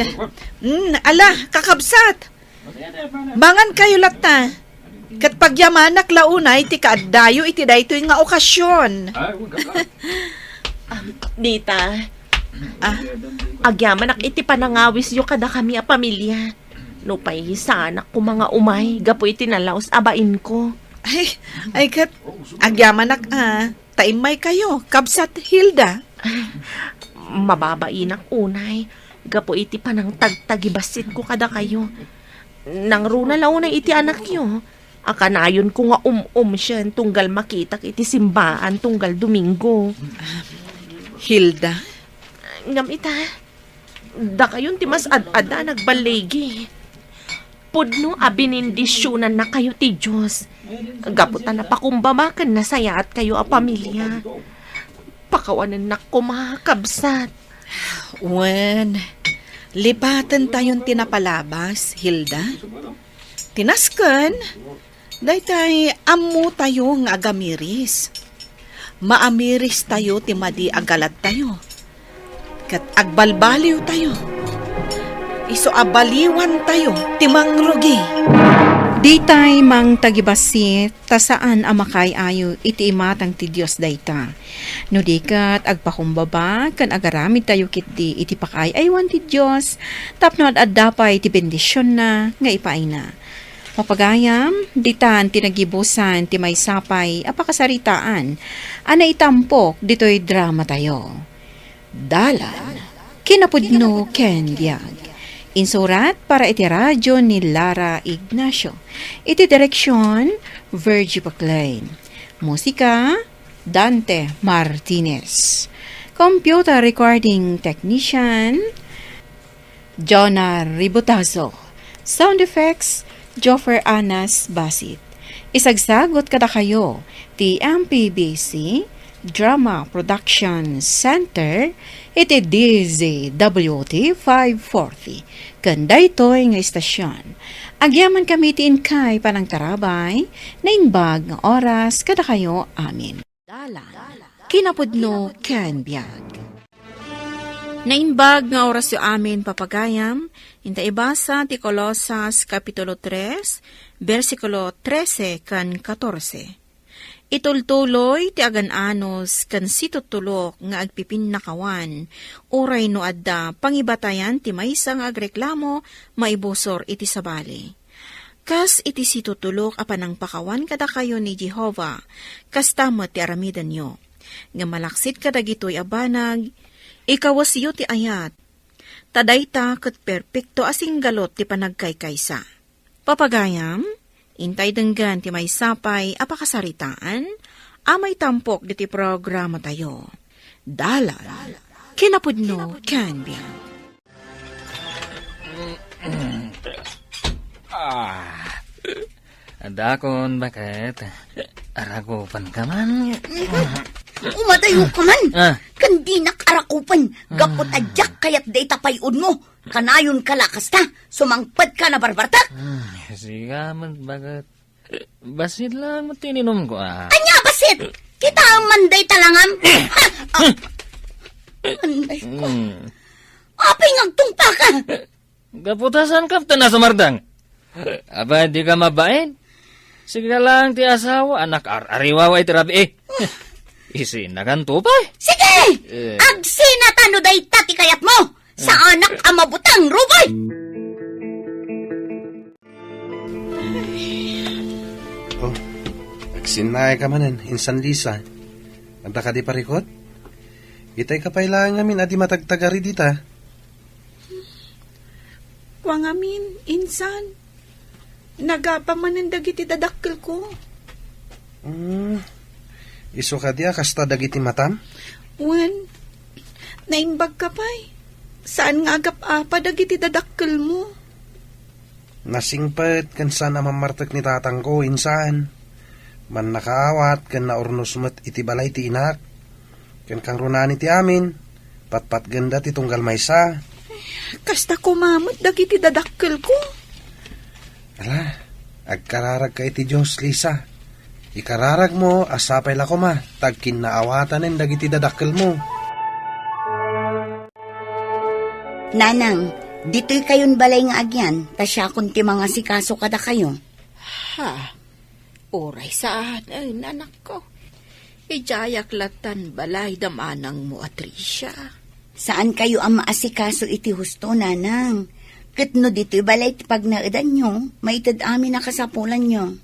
S6: Ala, kakabsat. Mangan kayo lata. Kat pagyamanak launay, ti kaadayo iti daytoy nga okasyon.
S7: Nita, agyaman ak iti panangawis yo kada kami a pamilya. No pay anak ko mga umay, gapo iti nalaos abain ko.
S6: Ay kat, agyamanak taimay kayo, kabsat Hilda.
S7: Mababainak unay, Gapo iti panang tagtagibasit ko kada kayo. Nang runa law na iti anak yo. Akanayon ko nga siya tunggal makitak iti simbaan tunggal Domingo.
S6: Hilda,
S7: Ngam ita, da kayon ti mas ad-ada nagbalegi. Pudno abinindisyonan na kayo ti Diyos. Gaputan na pakumbamakan na saya at kayo a pamilya. Pakawanan na ko makakabsat.
S6: wen, lipatan tayon tinapalabas, Hilda. Tinasken, daytay ammo tayo nga agamiris. Maamiris tayo ti madi agalat tayo. Kat agbalbaliw tayo. Iso abaliwan tayo ti mangrugi.
S1: Di tay mang tagibasit, ta saan amakay ayo iti imatang ti Diyos dayta. No dikat agpakumbaba, kan agaramid tayo kiti iti pakay aywan ti Diyos, tapno at addapay ti bendisyon na nga ipaay na. Papagayam, ditan tinagibusan ti may sapay apakasaritaan, ana itampok dito'y drama tayo. Dalan, kinapudno ken biag. Insurat para iti radyo ni Lara Ignacio. Iti direksyon, Virgie Paclain. Musika, Dante Martinez. Computer recording technician, Jonah Ributazo. Sound effects, Joffer Anas Basit. Isagsagot kada kayo, ti MPBC Drama Production Center, iti DZWT 540. Kanda ito'y nga istasyon. Agyaman kami ti inkay panang tarabay, na inbag nga oras kada kayo amin. Dala, kinapudno ken biag. Nainbag nga oras yu amin papagayam, inta ibasa ti Colosas Kapitulo 3, versikulo 13 kan 14. Itultuloy ti agananos kan situtulok nga agpipinnakawan, uray no adda pangibatayan ti maysa nga agreklamo maibusor iti sabali. Kas iti situtulok apanang pakawan kada kayo ni Jehova, kas tamat ti aramidan nyo. Nga malaksit kadagitoy abanag, ikawasyo ti ayat, tadayta ket perpekto asing galot ti panagkaykaysa. Papagayam, intay denggan ti may sapay apakasaritaan, amay tampok diti programa tayo. Dalan, kinapudno ken biag.
S2: Adakon, bakit? Aragopan ka man.
S5: Umatayo ka man. Kandi nakarakupan.
S2: Ah.
S5: Gapot adyak kayat day tapayun mo. Kanayon kalakas ta. Sumangpad ka na barbartak.
S2: Siga man, bakit? Basit lang mo tininom ko,
S5: Anya basit. Kita ang manday talangam. Manday ko. Apay ngagtungpa ka.
S2: Kaputasan ka na sa mardang. Aba, di ka mabait? Sige lang ti asawa, anak ariwawa iti rabi Isin na kanto pa
S5: Sige! Agsinatano day tati kayat mo. Sa anak ang mabutang rubay.
S3: Oh, agsinay ka manan, insan Lisa. Anta ka di parikot? Itay ka pailangan ngamin adi matagtagari dita.
S6: Wangamin, insan. Nagapaman ang dagiti dadakkel ko.
S3: Iso ka diya, kasta dagiti matam?
S6: Wen, naimbag ka pa'y. Saan nga agap-apa dagiti dadakkel mo?
S3: Nasingpet kan sana mamartek ni tatang ko, insan. Man nakaawat kan naurnos met iti balay ti inak. Kan kang runani ti amin. Patpat ganda ti tunggal maysa.
S6: Kasta kumamot dagiti dadakkel ko.
S3: Ala, agkararag ka iti Diyos, Lisa. Ikararag mo, asapay la ko ma, tagkin naawatanen dagiti dadakkel mo.
S5: Nanang, dito'y kayon balay nga agyan. Tasya kun ti mga sikaso kada kayo.
S1: Ha, oray saan ay nanak ko. Ijayak latan balay damanang mo, Atricia.
S5: Saan kayo ang maasikaso iti husto, nanang? Katno dito'y balay ti pagnaadan nyo, maitad amin na kasapulan nyo.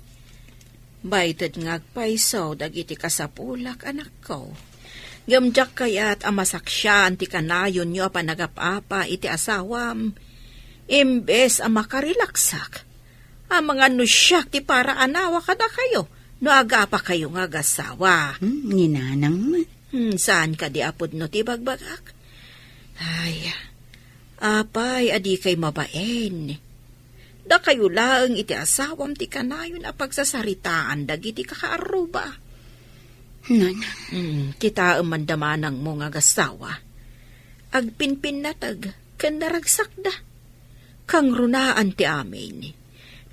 S1: Baitad ngagpaisaw dagiti kasapulak anak ko. Gamjak kayat amasak siya anti kanayon nyo panagapapa iti asawam. Imbes ang makarilaksak. Ang mga nusyak ti para anawa kada kayo. No agapa kayo nga gasawa.
S5: Ninanang man.
S1: Saan ka di apod no ti bagbagak? Ay, apay adi kay mabaen. Da kayo lang iti asawam ti kanayon a pagsasaritaan dagiti kakaaruba.
S5: Nanang.
S1: Kita mandamanang mo nga gasawa. Agpinpin natag, kan naragsak da. Kang runaan ti amin.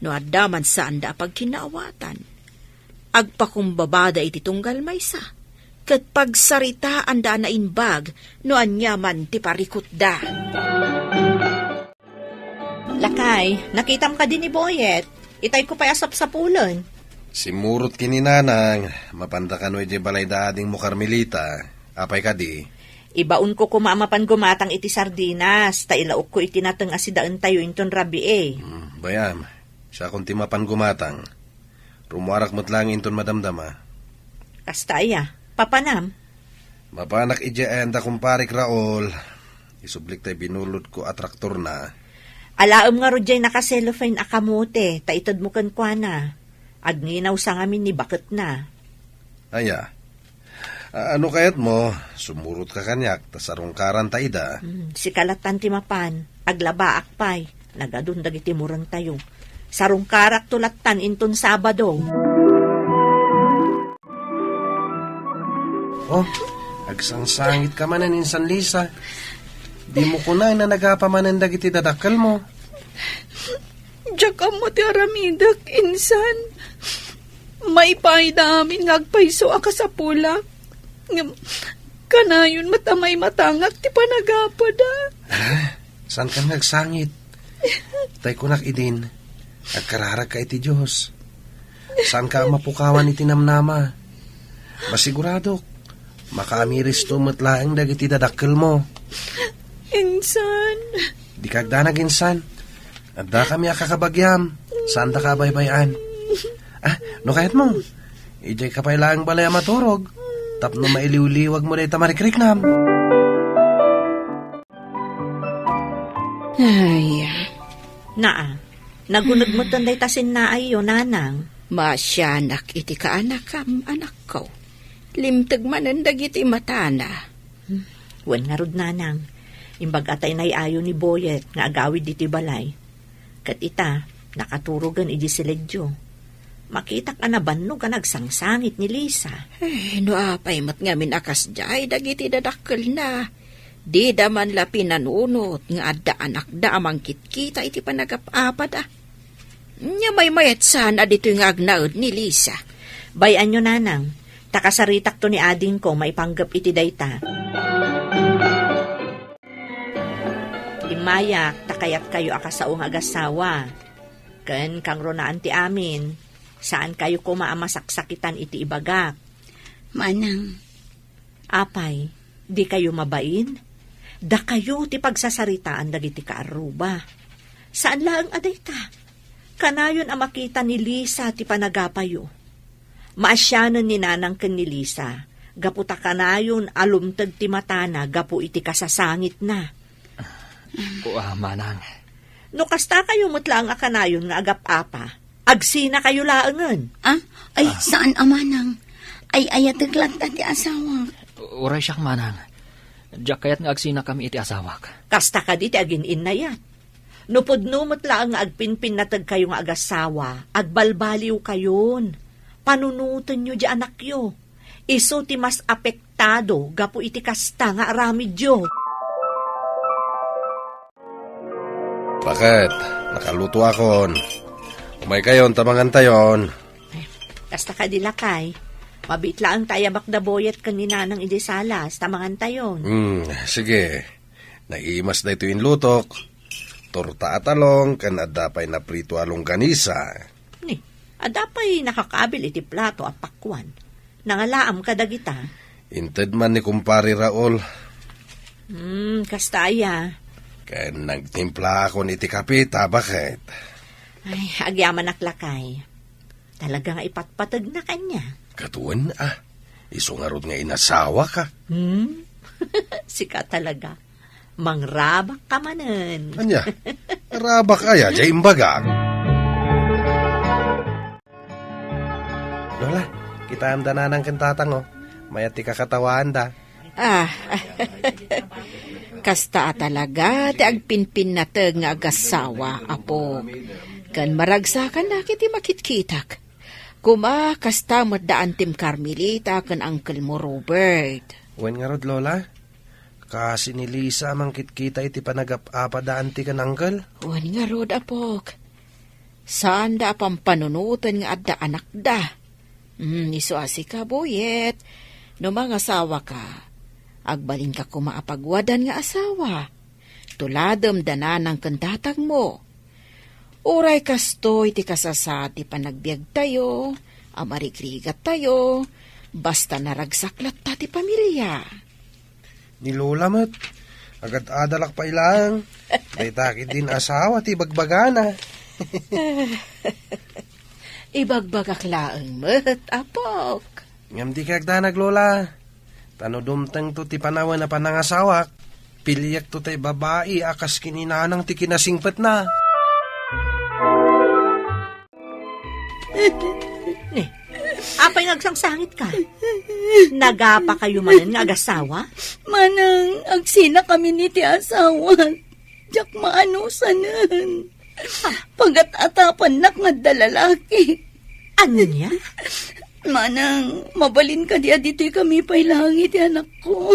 S1: No adaman saan da pagkinawatan. Agpakumbabada iti tunggal maysa. Kat pagsaritaan da na inbag, no anyaman ti parikot da.
S4: Lakay, nakitam ka din ni Boyet. Itay ko pa asap sa pulon.
S3: Simurot kininanang, mapanda ka no iti balay daading mo Carmelita. Apay ka di.
S4: Ibaon ko kumamapan gumatang iti sardinas, ta ilaok ko iti nateng asidaan tayo inton rabi eh.
S3: Bayam, siya kung timapan gumatang. Rumuarak mo't lang inton madamdama.
S4: Kastaya, papanam.
S3: Mapanak ijayanda kumparik Raol. Isublik tayo binulot ko atraktor na.
S4: Alaam nga rodyay nakaselofine akamote, ta itod mo kan kwa na. Agnginaw sa ngamin ni bakit na.
S3: Aya, ano kayat mo? Sumurot ka kanyak, tasarong karantaida.
S4: Si kalatan ti mapan, aglaba akpay, nagadun dagiti murang tayo. Sarong karak tulatan inton Sabado.
S3: Oh, agsangsangit ka manan insan Lisa. Di mo kunay na nagapamanan dagiti dadakal mo.
S6: Diyak mo ti aramidak, insan. May payda amin ngagpaiso aka sa pulak. Kanayon matamay matangak ti panagapada.
S3: Saan ka nagsangit? Tay kunak idin. Agkararag ka iti Diyos. Saan ka mapukawan iti namnama? Masigurado, makaamiris to matlaang dagiti dadakkel mo.
S6: Insan.
S3: Di kagdanag insan. At da kami akakabagyam. Saan da ka baybayan? No kahit mo. Ijay ka pa'y laang balay maturog. Tapno mailiw-liwag mo na itamarikrik nam.
S1: Ay,
S4: Naa, nagunod mo tanday tasin na ay yun, nanang.
S1: masyanak iti kaanak kam anak ko. Limtag manan dagiti matana.
S4: Wen nga rod, nanang. Imbag atay na ayo ni Boyet nga agawid diti balay. Kat ita, nakaturogan iji siledyo. Makita ka na banno ka nagsangsangit ni Lisa.
S1: No apay mat nga minakas jay dagiti dadakkel na. Di daman la pinanunot nga adda anak da amang kitkita iti panagapapad ah. Nya may mayat sana dito nga agnaod ni Lisa.
S4: Bayan nyo, nanang. Takasaritak to ni ading ko maipanggap iti dayta. Imayak, takayat kayo akasaong agasawa. Ken kang ronaan ti amin. Saan kayo kumaamasak-sakitan iti ibagak?
S5: Manang.
S4: Apay, di kayo mabain? Da kayo ti pagsasaritaan dagiti kaaruba. Saan lang adayta? Kanayon ang makita ni Lisa ti panagapayo. Maasyanan ni nanang ken ni Lisa. Gaputa kanayon alumtag ti matana gapu iti kasasangit na.
S2: Manang.
S4: No kasta kayo mutlang akanayon nga agap-apa. Agsina kayo laangan.
S5: Ay, saan amanang? Ay, ayatag lang ti asawa.
S2: Uray siyak manang. Diyak kayat nga agsina kami iti asawak.
S4: Kasta ka di ti agin-in na yan. Nupod-numot lang nga agpinpin natag kayo nga agasawa. Agbalbaliw kayon. Panunutan nyo di anak yo. Iso ti mas apektado gapu iti kasta nga aramid yo.
S3: Bakit? Nakaluto akon. Umay kayon, tamangan tayon.
S4: Kasta ka di lakay. Mabitla ang tayabak da Boyet kanina ng idi salas. Tamangan tayon.
S3: Sige. Naimas na ito lutok. Torta at along, kan adapay na prito along ganisa.
S4: Ni, adapay nakakabil iti plato at pakwan. Nangalaam ka dagita.
S3: Inted man ni kumpari Raul.
S4: Kastaya.
S3: Kaya nagtimpla ako ni iti kapita, bakit?
S4: Ay, agyaman aklakay. Talaga nga ipatpatag na kanya.
S3: Katuan Iso nga rod nga inasawa ka.
S4: Sika talaga. Mangrabak ka manan.
S3: Anya, rabak aya, jay imbaga. Lola, kita ang dananang kantatang oh. Mayati kakatawaan da.
S1: Kasta talaga, ti agpinpin na teg nga agasawa, apo. Kan maragsakan na kiti makitkitak. Kuma, kasta madaan tim Carmelita kan Uncle mo Robert.
S3: Wen nga rod, Lola. Kasi ni Lisa mangkit-kita iti panagap-apadaan ti kan uncle.
S1: Wan nga rod, apok. Saan da pampanunutan nga adda anak da? Isuasi ka, boyet. No mga asawa ka, agbalin ka kumaapagwadan nga asawa. Tuladem dana ng kantatag mo. Uray kastoy ti kasasati panagbiag tayo, amarikrigat tayo, basta naragsaklat ta ti pamilya.
S3: Ni Lola mat, agad adalak pa ilang. May takit din asawa ti bagbagana.
S1: Ibagbagak laeng met, apok.
S3: Ngam di kagdanag, Lola. Tanudumtang to ti panawan na panangasawak. Piliyak to tay babae, akas kininanang ti kinasingpet na.
S4: Apay ngagsangsangit ka. Nagapa kayo manan nga agasawa?
S5: Manang, agsina kami ni ti asawa. Diyak maanusanan. Pagat atapan nak nga dalalaki.
S4: Ano niya?
S5: Manang, mabalin ka diya dito'y kami pailangi ti anak ko.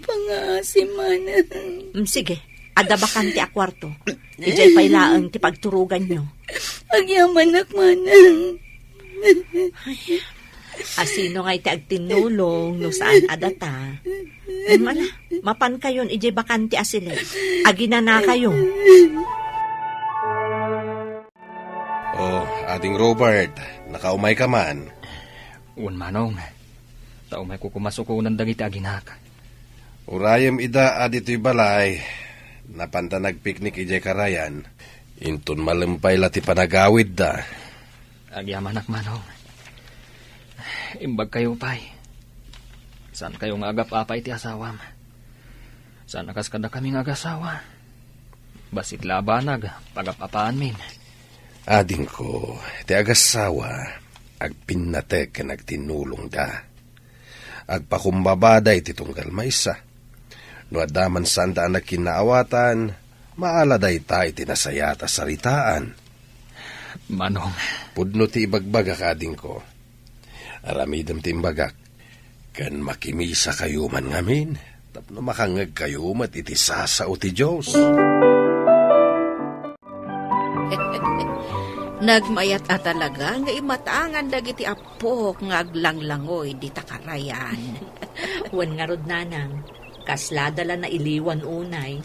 S5: Pangasim, manang.
S4: Sige, adabakan ti akwarto. Ijay pailaang ti pagturugan nyo.
S5: Agyaman nak, manang.
S4: Asino nga iti agtinulong no saan adata. Mala, mapan kayon ijay bakanti asile. Agina na kayo.
S3: Oh, ating Robert, nakaumay ka man.
S2: Un manong, tao may kukumasukunan dagiti aginak.
S3: Urayam ida adito'y balay, napanta nagpiknik ijay karayan. Intun malempay lati panagawid da.
S2: Agyaman manong. Imbag kayo pay. Saan kayo nga agap-apay ti asawam? Saan nakas kada kaming agasawa? Basit labanag, pagap-apaan min.
S3: Ading ko, ti agasawa, agpinnatek ka nagtinulong da. Agpakumbabada iti tunggal maysa. No adaman sanda na kinaawatan, maaladay ta iti nasayata saritaan.
S2: Manong,
S3: Pudno ti ibagbagak ading ko. Aramidam ti imbagak. Kan makimisa kayo man ngamin, tapno makangag kayo mat iti sasa o ti Diyos.
S1: Nagmayat talaga nga imatangan dagiti apok nga aglanglangoy di takarayan.
S4: Wan nga rod nanang. Kasladala na iliwan unay.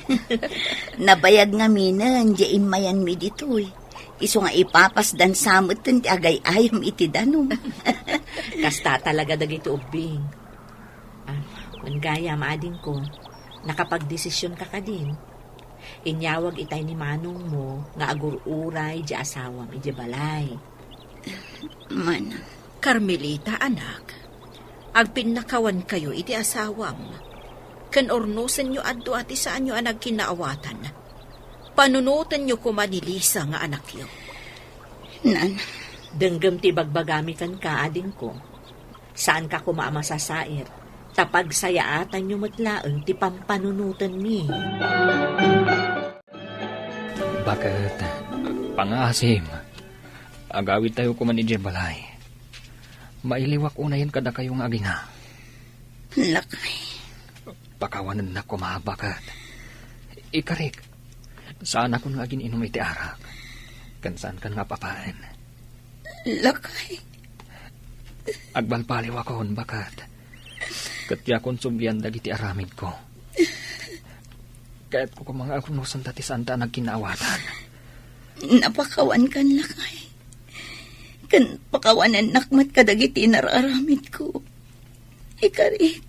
S5: Nabayag nga minan, diyain mayan mi dito'y. Iso nga ipapasdan samot ti agay-ayam iti danom.
S4: Kasta talaga dagiti ubing. Kung gaya maading ko, nakapagdesisyon ka din. Inyawag itay ni manong mo nga agururay di asawam iti balay.
S5: Manang.
S1: Carmelita, anak, agpinakawan kayo iti asawam. Kan ornosan nyo addo ati saan nyo anag kinaawatan. Panunutan nyo kumanilisa nga anak yo.
S5: Nan,
S4: Denggem ti bagbagamikan ka ading ko. Saan ka kumamasasair? Tapag sayaatan nyo matlaang ti pampanunutan mi.
S2: bakit? Pangasim. Agawid tayo kuman iti balay. Mailiwak unayin kada kayong agina.
S5: lakay.
S2: Pakawanan na kumabakat. Ikarik, saan ako nga agin inom iti arak? Kansaan kan nga papain?
S5: Lakay.
S2: Agbalpaliw akon bakat. Katya kon sumbiyan dagiti aramid ko. Kahit ko mga akunusan dati santa nagkinaawatan.
S5: Napakawan kan lakay. Kan pakawanan nakmat kadagiti nararamid ko. Ikarit.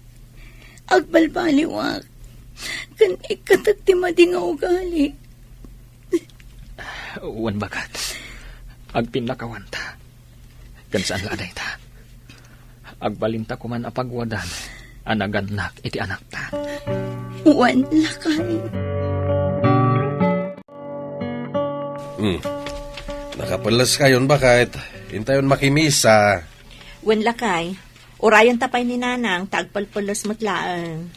S5: Agbalbaliwak. Kan ikatagtima di nga ugali.
S2: Uwan bakat. Agpinakawan ta. Kansaan laday ta. Agbalinta ko man apagwadan, anaganak iti anak ta.
S5: Wan lakay.
S3: Nakapalas kayon ba kahit intayon makimisa?
S4: Wen lakay, orayan tapay ni nanang tagpalpalas matlaang.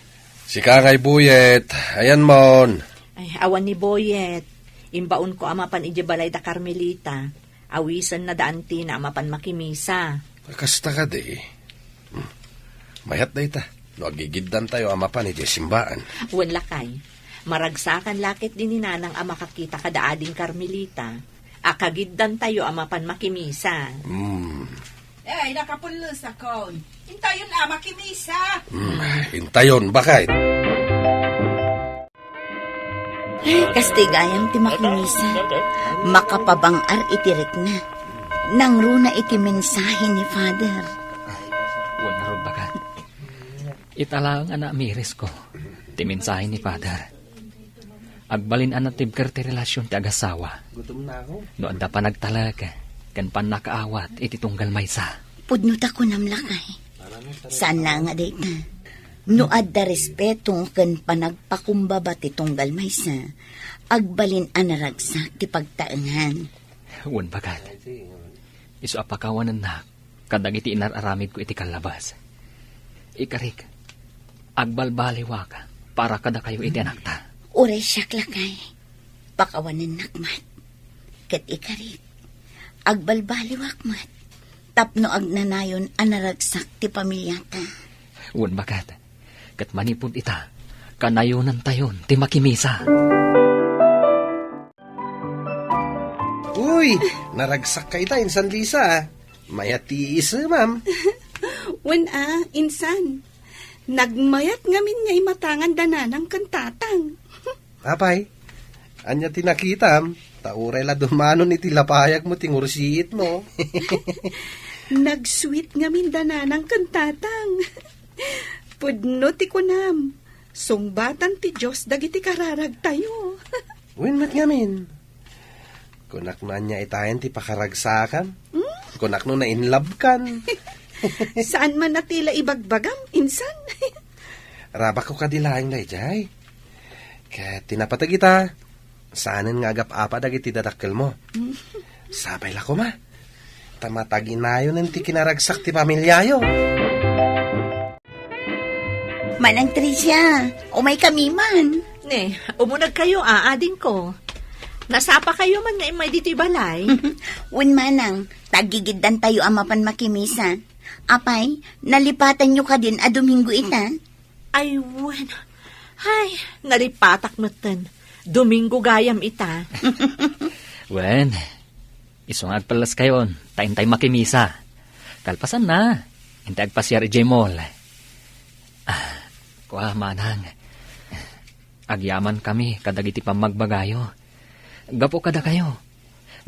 S3: Si Kakay Buyet, ayan mon.
S4: Ay, awan ni Boyet. Imbaon ko amapan iji balay da Carmelita. Awisan na daanti na amapan makimisa.
S3: Kasta ka di. Mayat na ita. No, agigiddan tayo amapan iti simbaan.
S4: Wen lakay, maragsakan lakit din ni nanang ama kakita kadaading Carmelita. Akagiddan tayo amapan makimisa.
S1: Ay, nakapulos ako. Hintayon na, makimisa.
S3: Intayon ba kahit?
S5: Kastigayam ti makimisa. Makapabangar itirik na. Nang runa iti mensahe ni Father.
S2: Wala ron bagat. Italang anak miris ko. Ti mensahe ni Father. Agbalin anak tibker ti relasyon ti agasawa.
S3: Gutom na ako.
S2: No anda pa nagtalag. Kan pan nakaawat iti tunggal maysa.
S5: Pudnot ako namlakay. Saan na nga dayta? No adda respeto ken panagpakumbaba ti tunggal maysa. Agbalin anaragsak ti pagtaengan.
S2: Wan bagat. Isu apakawanan na. Kadag iti inararamid ko iti kalabas. Ikarik. Agbalbaliwa ka. Para kada kayo iti anak ta.
S5: Uray siyak lakay. Pakawanan nakmat. Ket ikarit. Agbalbaliwak mat. Tapno agnanayon anaragsak ti pamilyata.
S2: Wan bagat. Kat manipod ita. Kanayonan tayon ti makimisa.
S3: Uy, naragsak ka ita, Insan Lisa. Mayati isa, ma'am.
S6: Wen insan. Nagmayat ngamin ngay matangan dananang kantatang.
S3: Apay, anya tinakitam. Tauray la dumanon iti lapayag mo tingursiit mo.
S6: Nag-sweet ngamin dananang kantatang. Pudno ti kunam. Sungbatan ti Diyos dagiti kararag tayo.
S3: Uwin mat ngamin. Kunak na niya itayan ti pakaragsakan. Kunak no na inlove kan.
S6: Saan man natila ibagbagam, insan?
S3: Raba ko kadilaing na ijay. Kaya tinapatag ita. Saanin nga agap-apa dagiti dadakkel mo. Sabay la ko ma. Tamatagin na yun ti kinaragsak ti pamilyayo.
S5: Manang Tricia, umay kami man.
S4: Ne, umunag kayo aading ko. Nasapa kayo man nga imay dito'y balay.
S5: Wen manang, tagigiddan tayo amapan makimisa. Apay, nalipatan nyo ka din a Domingo ita.
S4: Ay, wen. Ay, nalipatak matan. Domingo gayam ita.
S2: Wen, isong agpalas kayon. Tayin-tay makimisa. Kalpasan na. Hintay agpasyar ijay mall. Kuha, manang. Agyaman kami kadagiti pamagbagayo. Gapo kada kayo.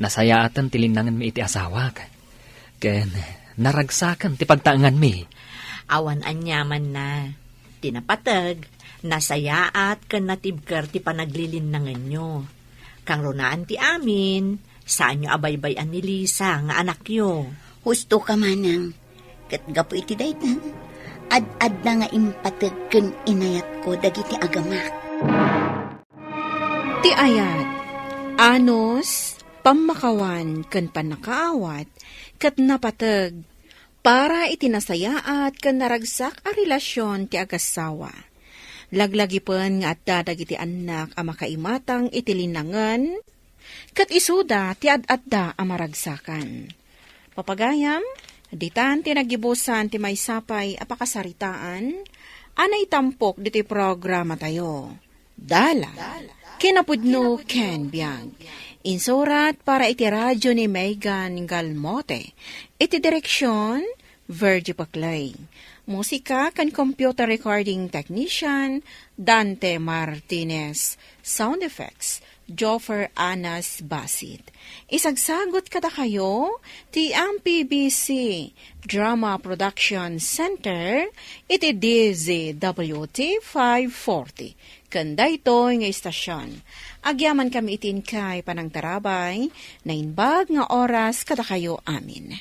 S2: Nasayaatan tilinangan mi iti asawak. Ken naragsakan ti pagtaangan mi.
S4: Awan anyaman na. Tinapatag. Nasayaat ken natibker ti panaglilinangan nyo. Kang runaan ti amin, saan nyo abaybayan ni Lisa nga anak yo.
S5: Husto ka manang. Kat gapo iti dayta. Ad-ad na nga impatag ken inayat ko dagiti agamak.
S1: Ti ayat, anos, pamakawan, ken panakaawat, kat napatag, para itinasayaat ken naragsak a relasyon ti agasawa. Laglagipon nga at dadagiti anak a makaimatang itilinangan, kat isuda ti ad-adda a maragsakan. Papagayam, ditan tinagibusan ti may sapay a pakasaritaan, anay tampok diti programa tayo. Dala, kinapudno Ken Biag. Insurat para iti radyo ni Megan Galmote. Iti direksyon, Virgie Paclay. Musika kan computer recording technician, Dante Martinez. Sound effects, Joffer Anas Basit. Isagsagot kada kayo, ti MPBC Drama Production Center, iti DZWT 540. Kanda ito nga istasyon. Agyaman kami itin kay panang tarabay, na inbag nga oras kada kayo amin.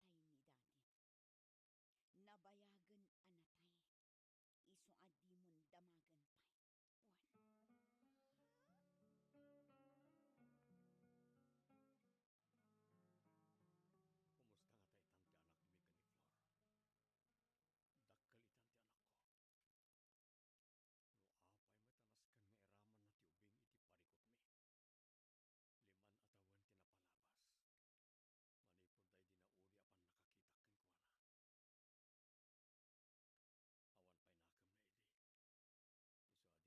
S5: itay ni dati. Nabayagan anatay. Iso adimon damagan pay. Wan.
S8: Kumusta nga tayo itan ti anak ni Mika ni Flor? Dakkal itan ti anak ko. No apay matalaskan nga iraman na ti ubing iti parikot mi. 5 atawan ti napalabas. Manipod day dinauli apan nakakita ken kuana. Awan pay nakam na idi. Usa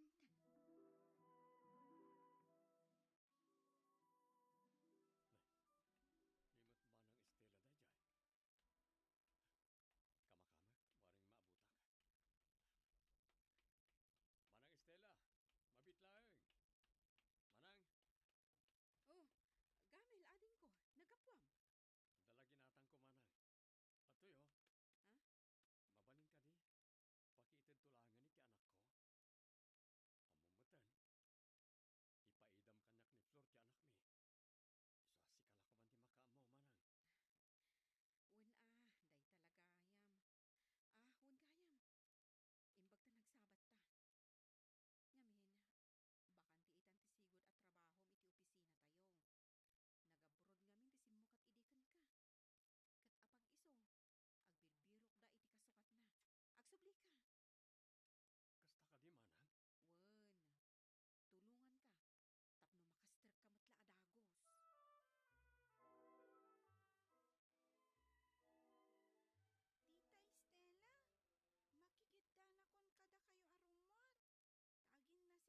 S8: Limot manang Estela dayjay. Kamakamak, waring maabutak. Manang Estela, mabit lang. Manang,
S1: Oh, gamel ading ko, nagapwam.
S8: dalagin atang ko manang. Atoy,
S1: Ha?
S8: mabalin ka di. Pakiitid tulangan ni ti anak ko. Amumutan. Ipaidam kanyak ni Flor ti anak mi. So, sikala ko man ti makaamo, manang.
S1: Day talaga yam. Hun kayam. Imbag ta nagsabat ta. Ngamin, bakan ti itan ti sigod at trabahom iti opisina tayo. Nagabrod ngamin ti simmukat idikan ka. Kat apag iso, agbirbirok da iti kasukat na. Agsubli ka.
S8: Kasta ka di, manang.
S1: Tulungan ka. Tapno makaster ka matla adagos.
S9: Tita Estela, makikita na kon kada kayo arumot. Tagin na si Daglang mati schoolmate,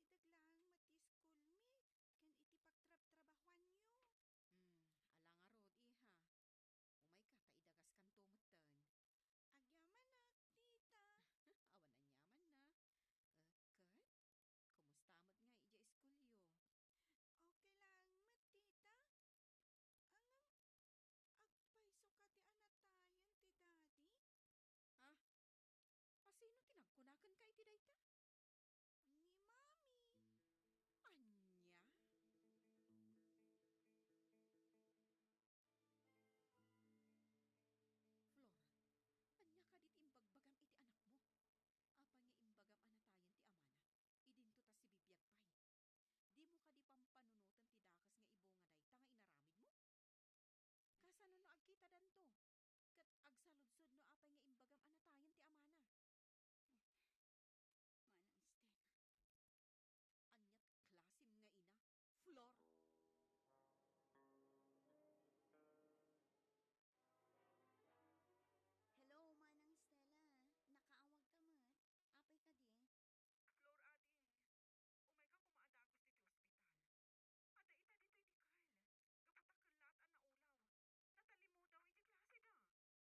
S9: kan iti pagtrab-trabahuan nyo.
S1: Alang arod, iha. Umay ka, taidagas kan tumatan.
S9: Agyaman na, tita.
S1: Awan na nyaman na. Kat, kumusta mo't nga ija eskulyo?
S9: Okay lang, matita. Anam, agpaiso ka ti anatayan ti daddy?
S1: Asino tinagkunakan ka iti dayta?
S9: Ni mami.
S1: Anya? Flor, anya ka dit imbagbagam iti anak mo? Apa nga imbagam anatayan ti amana? Idinto ta si bibiyag pay. Di mo ka di pampanunutan ti dakas nga ibo nga dayta nga inaramid mo? Kasano no agkita danto? Kat agsaludsod no apay nga imbagam anatayan ti amana?
S5: Manang Estela.
S1: Anyat klasim nga ina, Flor.
S5: Hello, Manang Estela. Nakaawag ka mat. Apay ka di.
S10: Flor ading, umay ka kumaadagos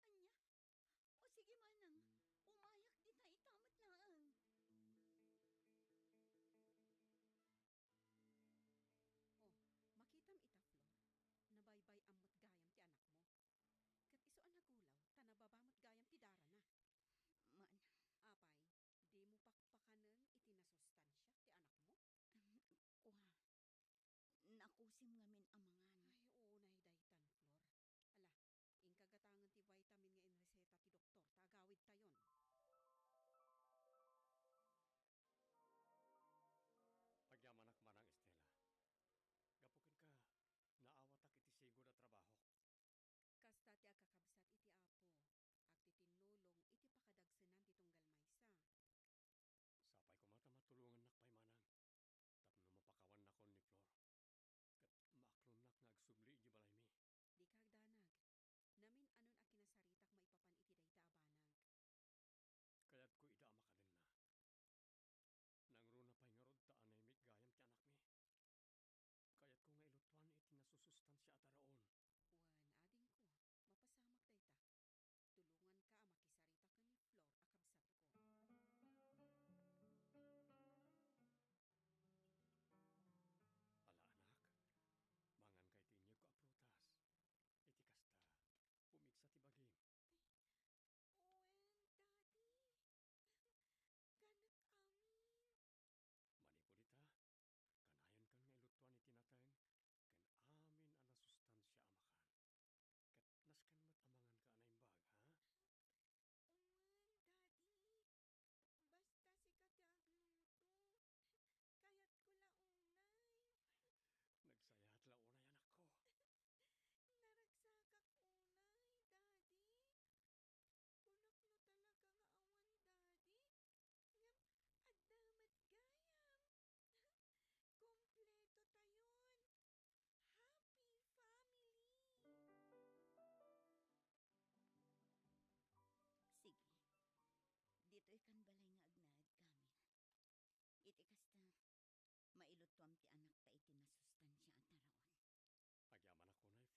S10: dito ospital. Ada ita dito iti Carl. Kapatakal lahat ang naulaw. Natali mo daw iti klase da.
S5: Anya? O sige, Manang. Umayak di ta itamat lang.
S1: Makitam ita, Flor. Nabaybay amot gayam ti anak mo. Kat iso ang nagulaw, tanababamot gayam ti dara na.
S5: Man,
S1: Apay, di mo pakpakanan iti nasustansya ti anak mo?
S5: kuha. Nakusim ngamin amangan.
S1: Ay, unay daytan, Flor. Ala, ingkagatangan ti vitamin nga inreseta ti doktor, tagawid tayon.
S8: Agyamanak manang Estela. Gapukin ka, naawatak iti sigod at trabaho.
S1: Kasta ti agkakabsat iti apo. Agtitinulong iti pakadagsenan ti tunggal maysa.
S8: Sapay ko mata matulungan nak pay manang. Tapno mapakawan nakon ni Flor. Kat maaklon nak nga agsubli di balay mi.
S1: Di kagdanag. Namin anon a kinasaritak maipapan iti dayta abanag.
S8: Kaya't ko ida makadin na. Nangruna pay nga rod ta anay mit gayam ti anak mi. Kaya't ko nga ilutuan iti nasusustansya at araon.
S1: Ading ko, mapasamak dayta. Tulungan ka makisarita ka ni Flor akabsat ko.
S8: Ala anak, mangan kay tinyag ko aprutas. Iti kasta, pumiksa ti bagim.
S9: Daddy. Kanak amin.
S8: Manipulita, kanayon kan nga ilutuan iti nateng, kan amin ang nasustansya
S5: iti nasustansya at naraon.
S8: Agyaman ako na, Flor.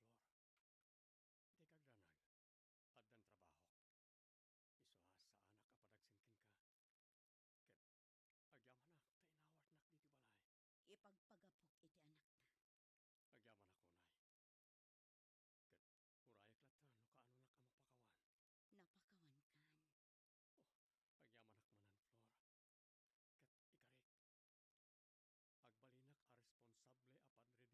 S8: Di kagdanag. Addan trabaho. Isuha sa anak apadagsinkin ka. Ket agyaman nak, tainawat nak dito balay.
S5: Ipagpagapok iti anak ta.
S8: Agyaman ako na. Ket urayak latan no kaano nak amapakawan.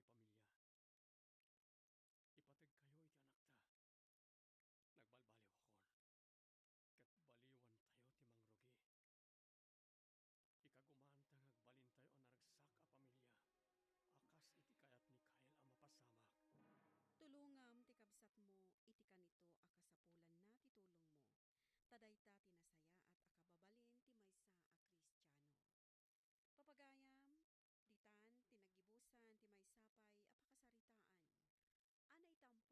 S5: Napakawan kan.
S8: Agyaman ak manan, Flor. Ket ikarik. Agbalinak a responsable a padre di pamilya. Ipateg kayo iti anak ta. Nagbalbaliw akon. Ket baliwan tayo ti mangrugi. Ikagumaan ta ngagbalin tayo o naragsak a pamilya.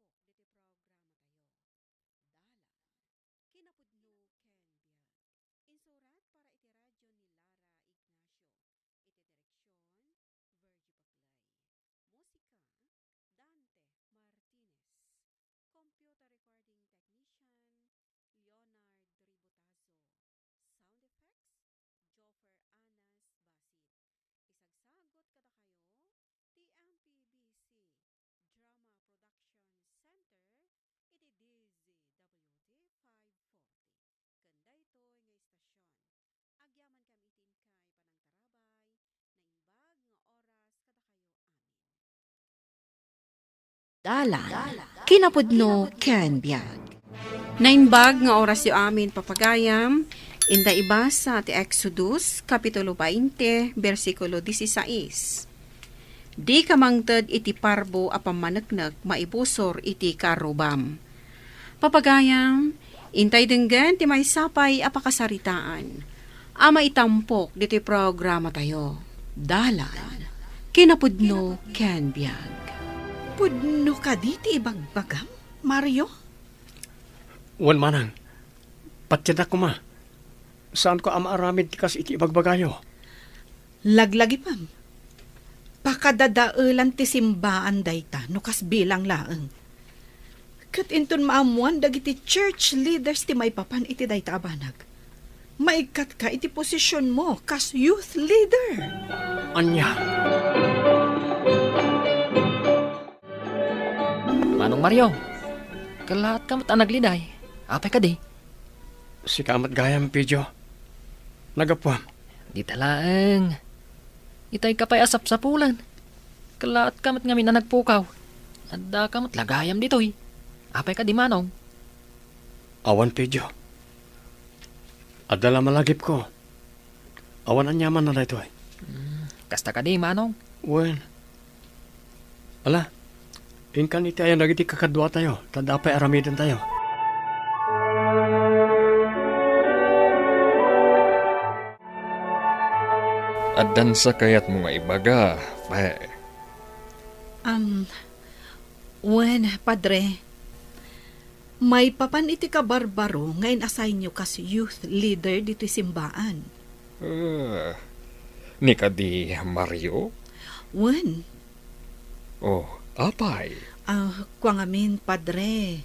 S8: Akas iti kayat ni Kyle a mapasamak.
S11: Tulungam ti kabsat mo, iti kanito akasapulan na ti tulong mo. Tadayta tinasaya at akababalin ti maysa a Kristiyano. Papagayam, ditan tinagibusan ti maysapay a pakasaritaan. Anay tampok diti programa tayo. Dalan. Kinapudno ken biag. Insurat para iti radyo ni Lara Ignacio. Iti direksyon, Virgie Paglay. Musika, Dante Martinez. Computer Recording Technician, Leonard Ributazo. Sound Effects, Joffer Anas Basit. Isagsagot kada kayo, TMPBC Drama Production Center, iti DZWD 540. Kanda ito'y nga istasyon. Agyaman kami itin kay panangtarabay, na imbag nga oras kada kayo amin.
S1: Dalan. Kinapudno ken biag. Naimbag nga oras yu amin papagayam, inda ibasa ti Exodus, Kapitulo 20, versikulo 16. Di kamangted iti parbo a pamaneknek maibusor iti karubam. Papagayam, intay denggan ti maysapay a pakasaritaan. Ama itampok diti programa tayo. Dalan. Kinapudno ken biag.
S6: Pudno ka diti ibagbagam, Mario?
S8: Wan manang. Patyadak ko ma. Saan ko amaaramid tikas iti ibagbagayo?
S6: Laglagi pam. Pakadadaelan ti simbaan dayta, nukas bilang laeng. Kat inton maamuan dagiti church leaders ti may papan iti dayta abanag. Maikat ka iti posisyon mo kas youth leader.
S8: Anya.
S2: Manong Mario, kalat ka matanagliday. Apay ka di.
S8: Si kamat gayam, Pedro. Nagapwam.
S2: Di talaeng. Itay ka pa'y asap-sapulan. Kalat ka mat ngamin na nagpukaw. Adda ka mat lagayam dito'y. Apay ka di, Manong.
S8: Awan, Pedro. Adala malagip ko. Awan anyaman na dito ay.
S2: Kasta ka di, Manong.
S8: Wen. Ala. Inkan iti ayan nagiti kakadwa tayo. Tadapay aramidan tayo.
S12: Addan sa kayat mo nga ibaga, pa.
S6: Wen, padre. May papan iti ka barbaro ngayon assign nyo kas youth leader dito simbaan.
S12: Ni ka di Mario?
S6: Wen,
S12: Oh, apay.
S6: kwa ngamin, padre.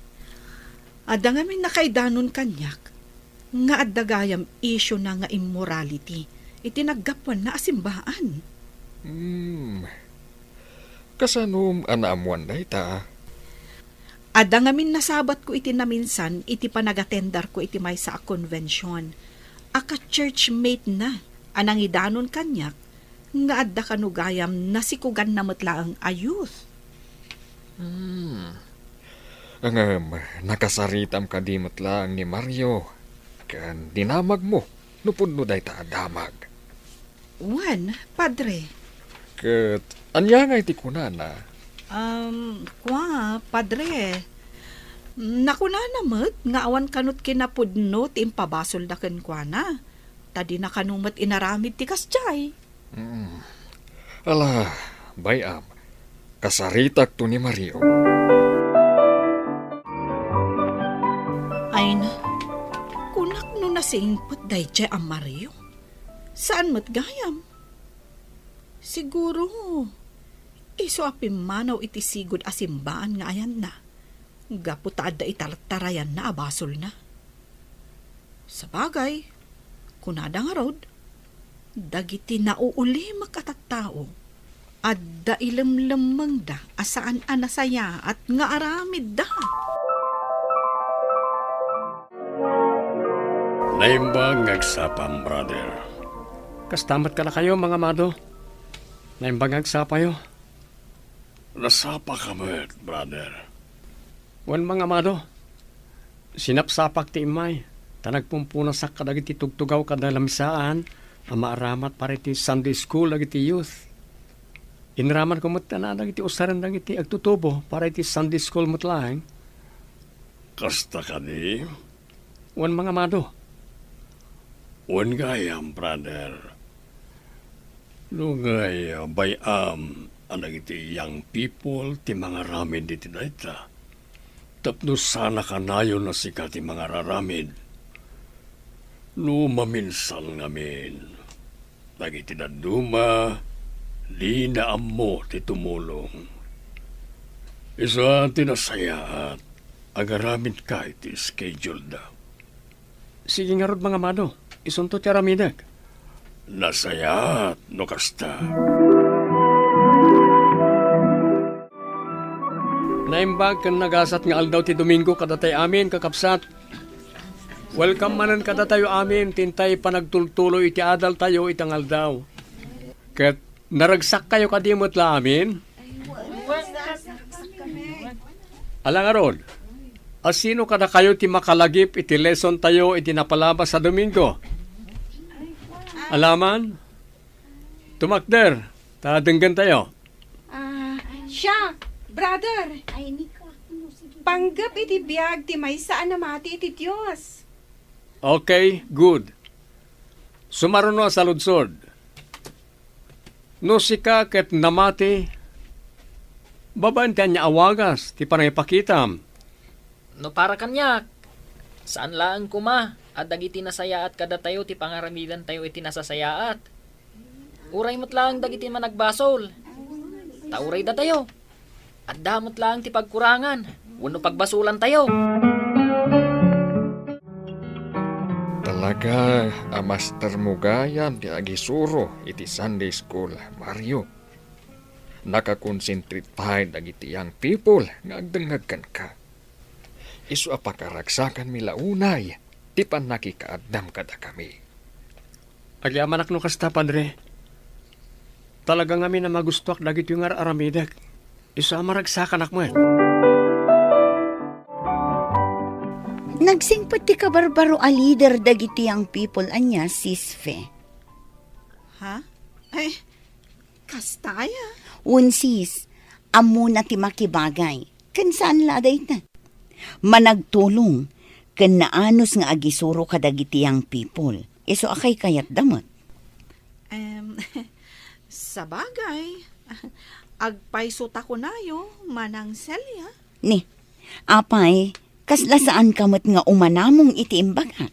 S6: Ada ngamin nakaidanon kanyak, nga addagayam issue na nga immorality, iti naggapwan na asimbaan.
S12: Kasanum anaamuan na ita.
S6: Ada ngamin nasabat ko iti naminsan, iti panagatendar ko iti may sa konvensyon. Aka churchmate na, anang idanon kanyak, nga adda kanugayam nasikugan na matlaang ayuth.
S12: Nakasaritam ka di matlaang ni Mario. Kan dinamag mo, nupun mo day ta damag.
S6: Wan, padre.
S12: Kat, anya nga iti kunana.
S6: Padre. Nakunanamot, nga awan kanut kinapudno ti impabasol da ken kwa na. Tadi na kanumat inaramid ti kasjay.
S12: Ala, bayam. Kasaritak to ni Mario.
S6: Ay na, kunak no nasingpot day jay ang Mario. Saan mat gayam? Siguro, Iso apimanaw iti sigod asimbaan nga ayan na. Gaputaad da itartarayan na abasol na. Sa bagay, kunada nga rod, dagiti nauuli makatattao, at da ilamlamang da asaan anasaya at nga aramid da.
S8: Naimbang ngagsapam, brother. Kastamat ka na kayo, mga amado. Naimbang ngagsapayo. Nasapa kami, brother. Wan mga amado, sinapsapak ti imay, tanagpumpunasak kadagiti tugtugaw kadalamisaan, ang maaramat para iti Sunday school agiti youth. Inraman ko na dagiti usaran dagiti agtutubo para iti Sunday school mutlaeng. Kasta ka di? Wan mga amado. Wan gayam, brother. Lugay bayam ang iti young people ti mga ramid iti dayta. Tapno sana kanayon na sika ti mga raramid. Lumaminsan ngamin. Dagiti daduma, di na ammo ti tumulong. Isa tinasayaat, agaramid ka iti schedule da. Sige nga rod mga amado, isunto ti aramidag. Nasayaat, no kasta. Naimbag kan nagasat nga aldaw ti Domingo kadatay amin kakapsat. Welcome manan kadatayo amin tintay panagtultuloy iti adal tayo itang aldaw. Ket naragsak kayo kadimot la amin. Alang aron, asino kada kayo ti makalagip iti lesson tayo iti napalabas sa Domingo? Alaman? Tumakder, tadenggan tayo.
S1: Siya, brother. Panggap iti biyag ti may saan na mati iti Diyos.
S8: Okay, good. Sumaruno sa ludsod. No sika ket namati, babantian niya awagas, ti panaypakitam.
S2: No para kanyak, saan lang kuma, at dagiti nasayaat kada tayo ti pangaramidan tayo iti nasasayaat. Uray mo't lang dagiti managbasol. Tauray da tayo. At damot lang ti pagkurangan, wano pagbasulan tayo.
S12: Talaga, a master mo gayam di agisuro iti Sunday School, Mario. Nakakonsentrate tayo dagiti young people nga agdangagkan ka. Isu apakaragsakan mi launay, ti pan nakikaadam kada kami.
S8: Agyaman no kasta, padre. Talaga nga mi na magustuak dagiti yung aramidak. Isa maragsakan akmo.
S5: Nagsingpot ti kabarbaro a leader dagiti ang people anya, Sis Fe.
S6: Ha? Ay, kastaya.
S5: Sis, amo na ti makibagay. Kan saan laday na? Managtulong, kan naanos nga agisuro kadagiti ang people. Iso akay kayat damot.
S6: Sa bagay, agpaiso tako nayo, manang selya.
S5: Ni, apay, kasla saan kamot nga umanamong iti imbaga?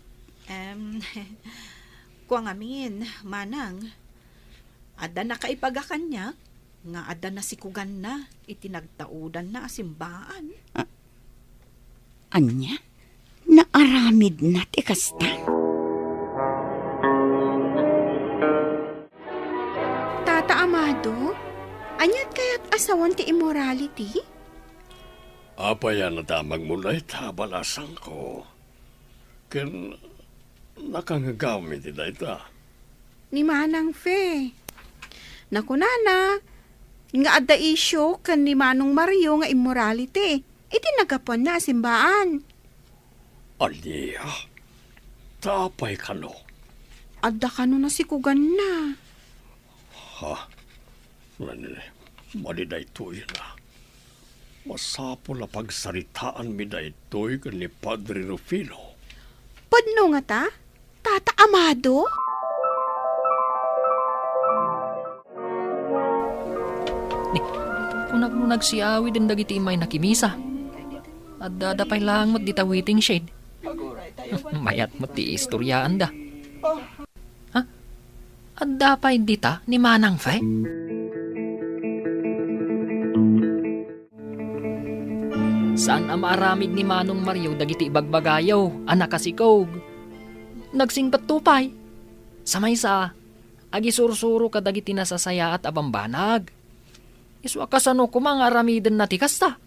S6: Kuang amin, manang, ada na kaipagakan niya, nga ada na sikugan na, itinagtaudan na asimbaan.
S5: Anya? Naaramid na ti kasta.
S1: Tata Amado, anyat kaya't asawan ti immorality?
S8: Apa yan na damag mulay tabalasan ko. Ken nakangagamit iti dayta.
S1: Ni Manang Fe. Naku nana, nga adda isyo kan ni Manong Mario nga immorality. Iti nagapon na simbaan.
S8: Aliya, tapay kano.
S1: Adda kano na sikugan na.
S8: Ha? Mali na ito na. Masapo na pagsaritaan mi na ito'y ni Padre Rufino.
S1: Padno nga ta? Tata Amado?
S2: Kung nagsiawi din dagiti may nakimisa. At dadapay lang mo't di ta waiting shade. Mayat mo't ti istoryaan da. Ha? At dapay di ta ni Manang Fe? Saan ang maaramid ni Manong Mario dagiti ibagbagayaw, anak kasikog. Nagsingbat tupay. Sa maysa, agi sursuro ka dagiti nasasaya at abambanag. Isu akasano ko mga aramiden na ti kasta.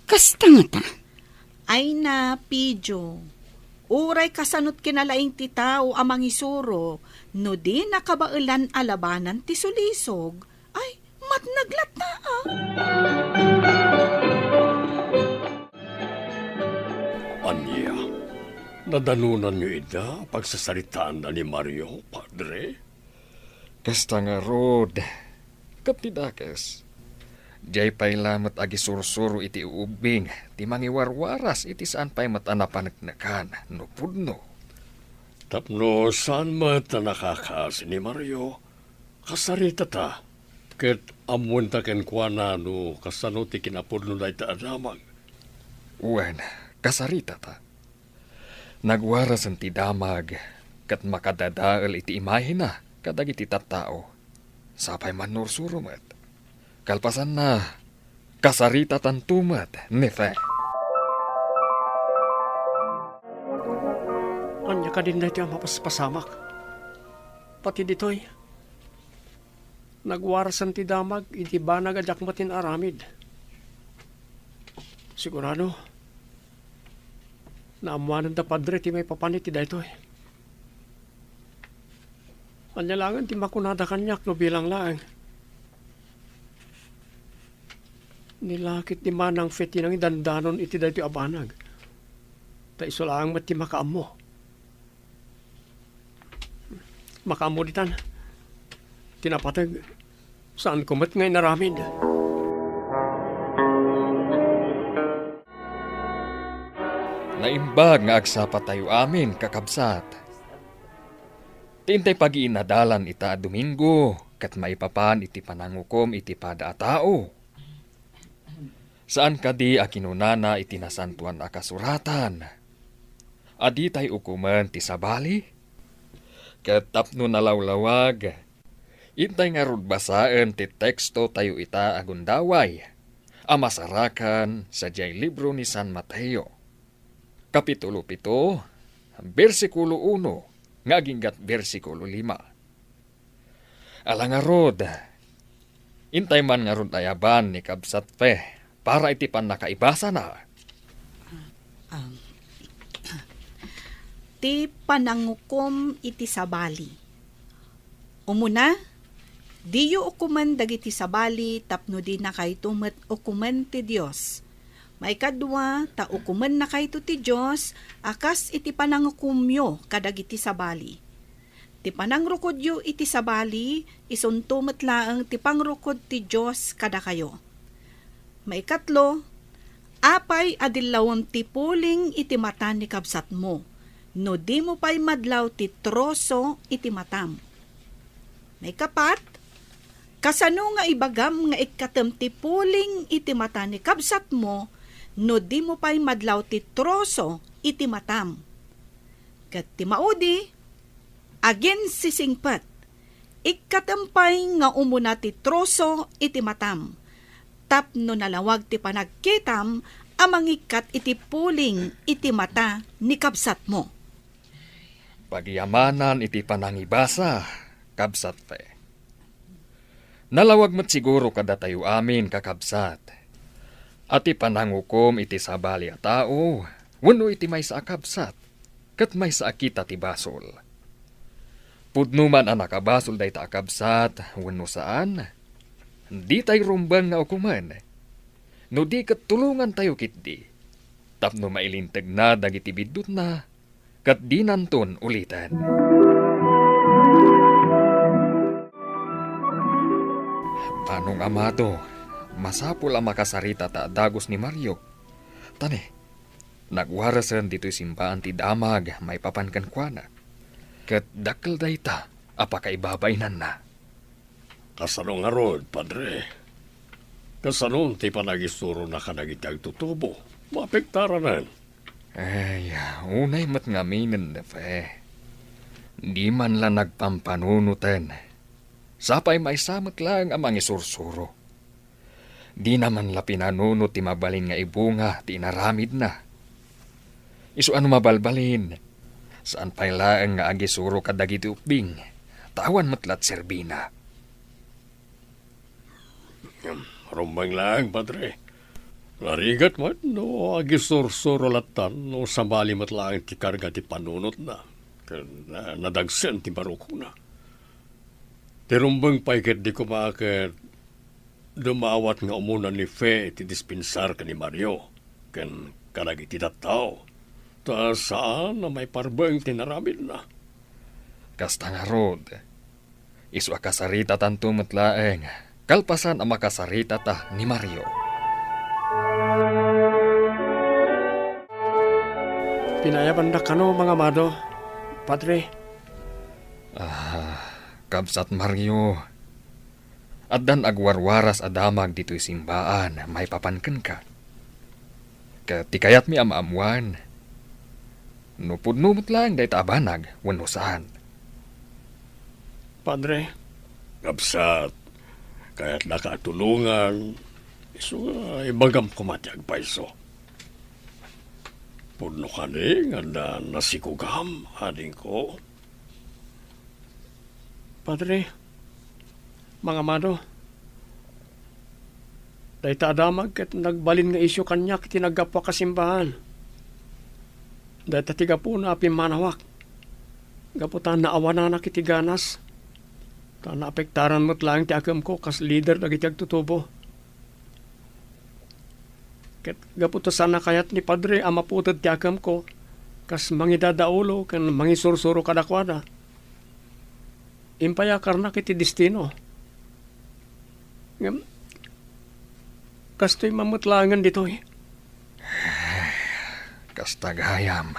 S5: Kasta nga ta.
S6: Ay na, Pijo. Uray kasanot kinalaing ti tao amang isuro, no di nakabailan alabanan ti sulisog. Ay, matnaglat na ah.
S8: Anya, nadanunan niyo ida pagsasaritaan na ni Mario, Padre?
S12: Kasta nga rod. Kapidakes. Diyay pa'y lamat agi sursuro iti uubing, ti mangiwarwaras iti saan pa'y matanapanagnakan, no pudno.
S8: Tapno, saan mata nakakaas ni Mario? Kasarita ta. Ket amun ta ken kuana no kasano ti kinapudno na ita adamag.
S12: Uwan, kasarita ta. Nagwaras ang ti damag, kat makadadaal iti imahe na, kadag iti tattao. Sapay man nursuro met. Kalpasan na, kasarita tan tumat, nefe.
S8: Anya ka din na iti ang mapaspasamak. Pati ditoy. Nagwarasan ti damag, iti banag adak matin aramid. Sigurado, naamuanan da Padre ti may papanit ti daytoy. Anya langan ti makunada kanyak no bilang laang. Nilakit ni Manang Feti nang idandanon iti daytoy abanag. Ta iso laang mat ti makaammo. Makaammo ditan. Tinapatag, saan kumat ngay naramid?
S12: Naimbag nga agsapat tayo amin, kakabsat. Tintay pag-iinadalan ita Domingo, kat maipapan iti panangukom iti pada a tao. Saan kadi a kinunana iti nasantuan a kasuratan? Adi tay ukuman ti sabali? Kat tapno nalawlawag, intay nga rod basaan ti teksto tayo ita agundaway, amasarakan sa jay libro ni San Mateo. Kapitulo 7, versikulo 1, nga aginggat versikulo 5. Alang nga rod, intay man nga rod ayaban ni kabsat pe, para iti pan nakaibasa na.
S6: Ti panangukom iti sabali. Umuna, diyo ukuman dagiti sabali tapno di na kay tumet ukuman ti Diyos. Maikadwa, ta ukuman na kay ti Diyos, akas iti panangukumyo kadagiti sabali. Ti panangrukodyo iti sabali, isuntumet laeng ti pangrukod ti Diyos kada kayo. Maikatlo, apay adilawam ti puling iti mata ni kabsat mo, no di mo pa'y madlaw ti troso iti matam. Maikapat, kasano nga ibagam nga ikatem ti puling iti mata ni kabsat mo, no di mo pa'y madlaw ti troso iti matam. Kat ti maudi, agin sisingpat, ikatampay nga umuna ti troso iti matam. Tapno nalawag ti panagkitam, amangikat iti puling iti mata ni kabsat mo.
S12: Pagyamanan iti panangibasa, kabsat pe. Nalawag mat siguro kada tayo amin kakabsat. At ipanangukom iti sabali a tao, wano iti may sa akabsat, kat may sa akita ti basol. Pudnuman ang nakabasol day ta akabsat, wano saan? Di tayo rumbang nga ukuman. No di kat tulungan tayo kitdi. Tapno mailintag na dagiti bidut na, kat di nanton ulitan. Manong amado, masapul ang makasarita ta dagos ni Mario. Tane, nagwarasan dito'y simbahan ti damag, may papankan kwa na. Kat dakal day ta, apakaibabainan na.
S8: Kasano nga rod, Padre? Kasano ti panagisturo na kanagitag tutubo? Mapektaran.
S12: Ay, unay mat ngaminin na fe. Di man lang nagpampanunutan. Sapay may samat lang ang mga sursuro. Di naman la pinanuno ti mabalin nga ibunga ti inaramid na. Isu ano mabalbalin? Saan pa'y laeng nga agisuro kadagiti upbing? Tawan matlat serbina.
S8: Rumbang lang, Padre. Narigat man, no, agisursuro latan, no, sabali mat lang ti karga ti panunot na. Nadagsen ti barukong na. Ti rumbang paiket di kumakit, dumawat nga umunan ni Fe ti dispensar ka ni Mario, ken karag iti tao. Ta saan na may parbeng tinaramid na.
S12: Kasta nga rod. Isu akasarita tanto matlaeng. Kalpasan ang makasarita ta ni Mario.
S8: Pinayaban na kano, mga amado, Padre.
S12: Kabsat Mario. Addan agwarwaras adamag dito'y simbaan, may papanken ka. Katikayat mi amaamuan. Nupudnumot lang dahi taabanag, wano saan.
S8: Padre, kapsat, kaya't nakatulungan, iso ibagam kumatyag paiso. Pudno ka nga na nasikugam, ading ko. Padre, mga amado, dahi taadamag kat nagbalin nga isyo kanyak tinagapwa kasimbahan. Dahi tatiga po na apimanawak. Gaputan na awana na kitiganas. Ta naapektaran mo't lang ti akam ko kas leader dagiti agtutubo. Ket gaputa sana kayat ni Padre amaputad ti akam ko kas mangidadaulo ken mangisursuro kadakwada. Impayakar na kiti destino. Ngam kastoy mamutlangan dito eh.
S12: Kastagayam.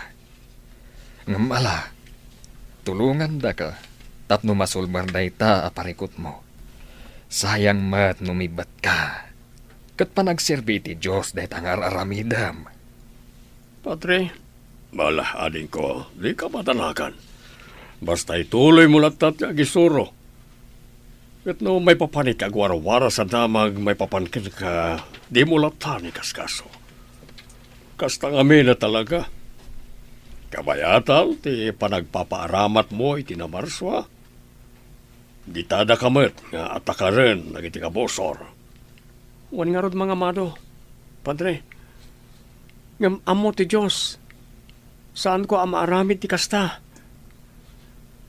S12: Ngamala, tulungan da ka. Tapno masulbar da ita aparikot mo. Sayang mat numibat ka. Kat panagserbi ti Diyos da itangar aramidam.
S8: Padre, bala ading ko, di ka matanakan. Basta ituloy mo latat nga gisuro. Kat no may papanik agwara-wara sa damag, may papankin ka, di mo latan ikaskaso. Kastang amin na talaga. Kabayatal, ti panagpapaaramat mo iti namarswa. Di tada kamet nga atakaren nagiti kabosor. Wan nga rod mga amado, Padre. Ngam amo ti Diyos. Saan ko amaaramid ti kasta?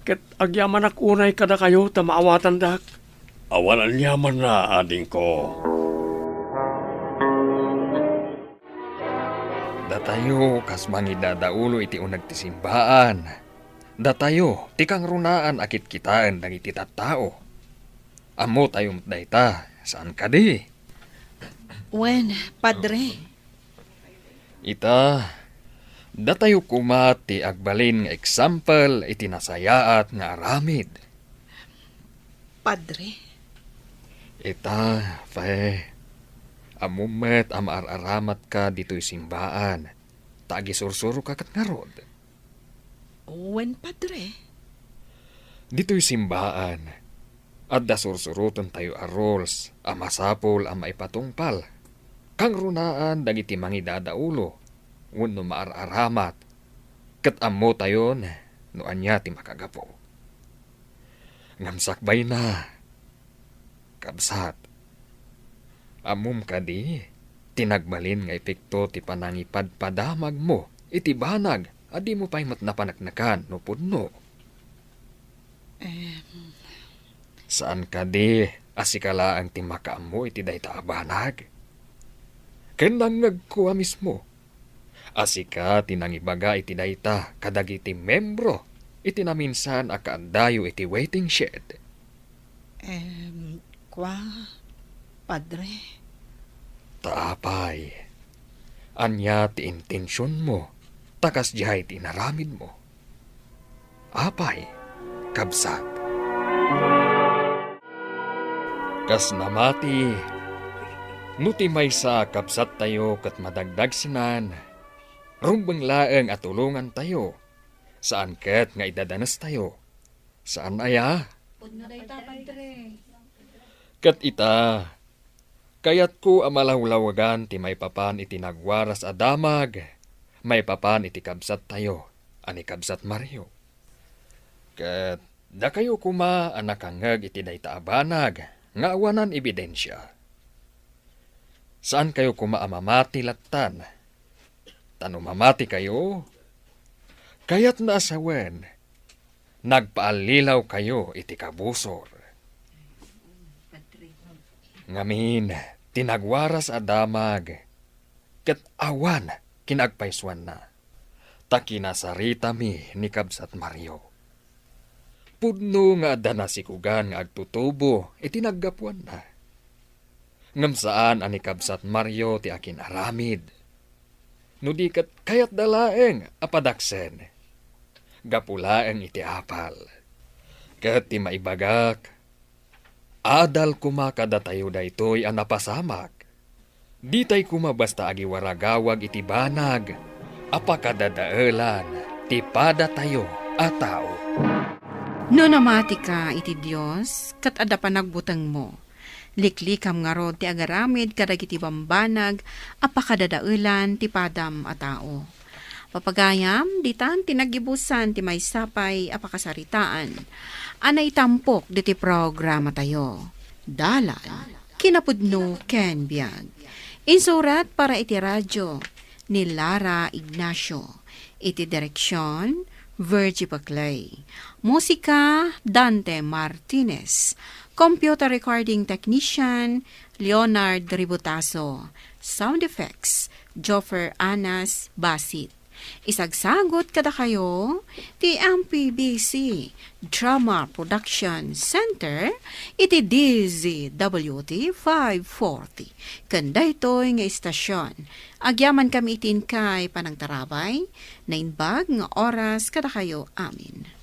S8: Ket agyaman ak unay kada kayo ta maawatan dak. Awalan yaman na ading ko.
S12: Datayo kas mangidadaulo iti unag ti simbaan. Datayo tikang runaan akit kitaan dagiti tattao. Amo tayo dayta saan ka di?
S6: Wen, Padre.
S12: Ita, datayo kumati agbalin nga example iti nasayaat nga aramid.
S6: Padre.
S12: Ita, Fe, amumet amaararamat ka dito'y simbaan. Tagisursuro ka kat nga rod.
S6: Wen, Padre.
S12: Dito'y simbaan. At dasursuruton tayo arols, amasapol ama ipatungpal. Kang runaan dagiti mangidadaulo, wenno maararamat. Ket ammo tayon, no anya ti makagapo. Ngamsakbay na. Kabsat. Amum kadi, tinagbalin nga epekto ti panangipad padamag mo, iti banag, adi mo pa'y matnapanaknakan no pudno. Saan kadi, asikala ang timakaam mo iti dayta abanag? Kenang kuha mismo. Asika tinangibaga iti dayta kadagiti membro, iti naminsan akaandayo iti waiting shed.
S6: Padre.
S12: Taapay, anya ti intensyon mo, takas dihay ti naramid mo. Apay, kabsat. Kas namati, nuti may sa kabsat tayo kat madagdag sinan, rumbang laeng at tulungan tayo, saan ket nga idadanas tayo, saan aya? Kat ita, Kayat ko amalawlawagan ti may papan iti nagwaras a damag, may papan iti kabsat tayo, ani kabsat Mario. Ket da kayo kuma anakangag iti dayta abanag, nga awanan ebidensya. Saan kayo kuma amamati latan? Tano mamati kayo? Kayat na asawen, nagpaalilaw kayo iti kabusor. Ngamin, tinagwaras a damag, ket awan kinagpaiswan na. Takinasarita mi ni kabsat Mario. Pudno nga adda nasikugan nga agtutubo, iti naggapuan na. Ngam saan ani kabsat Mario ti akin aramid. No di kat kayat dalaeng apadaksen. Gapulaeng iti apal. Ket ti maibagak, adal kumakada tayo daytoy ang napasamak. Di tay kumabasta agiwaragawag iti banag, apakadadaelan, ti pada tayo a tao.
S1: No namati ka iti Diyos, kat adda pa nagbutang mo. Liklikam nga rod ti agaramid kadagiti bambanag, apakadadaelan ti padam a tao. Papagayam, ditan tinagibusan ti may sapay apakasaritaan. Anay tampok diti programa tayo. Dalan, kinapudno ken biag. Insurat para iti radyo ni Lara Ignacio. Iti direksyon, Virgie Paclay. Musika, Dante Martinez. Computer recording technician, Leonard Ributaso. Sound effects, Joffer Anas Basit. Isagsagot kada kayo, ti MPBC Drama Production Center, iti DZWT 540. Kanda ito'y nga istasyon. Agyaman kami itin kay Panang Tarabay, na inbag nga oras kada kayo amin.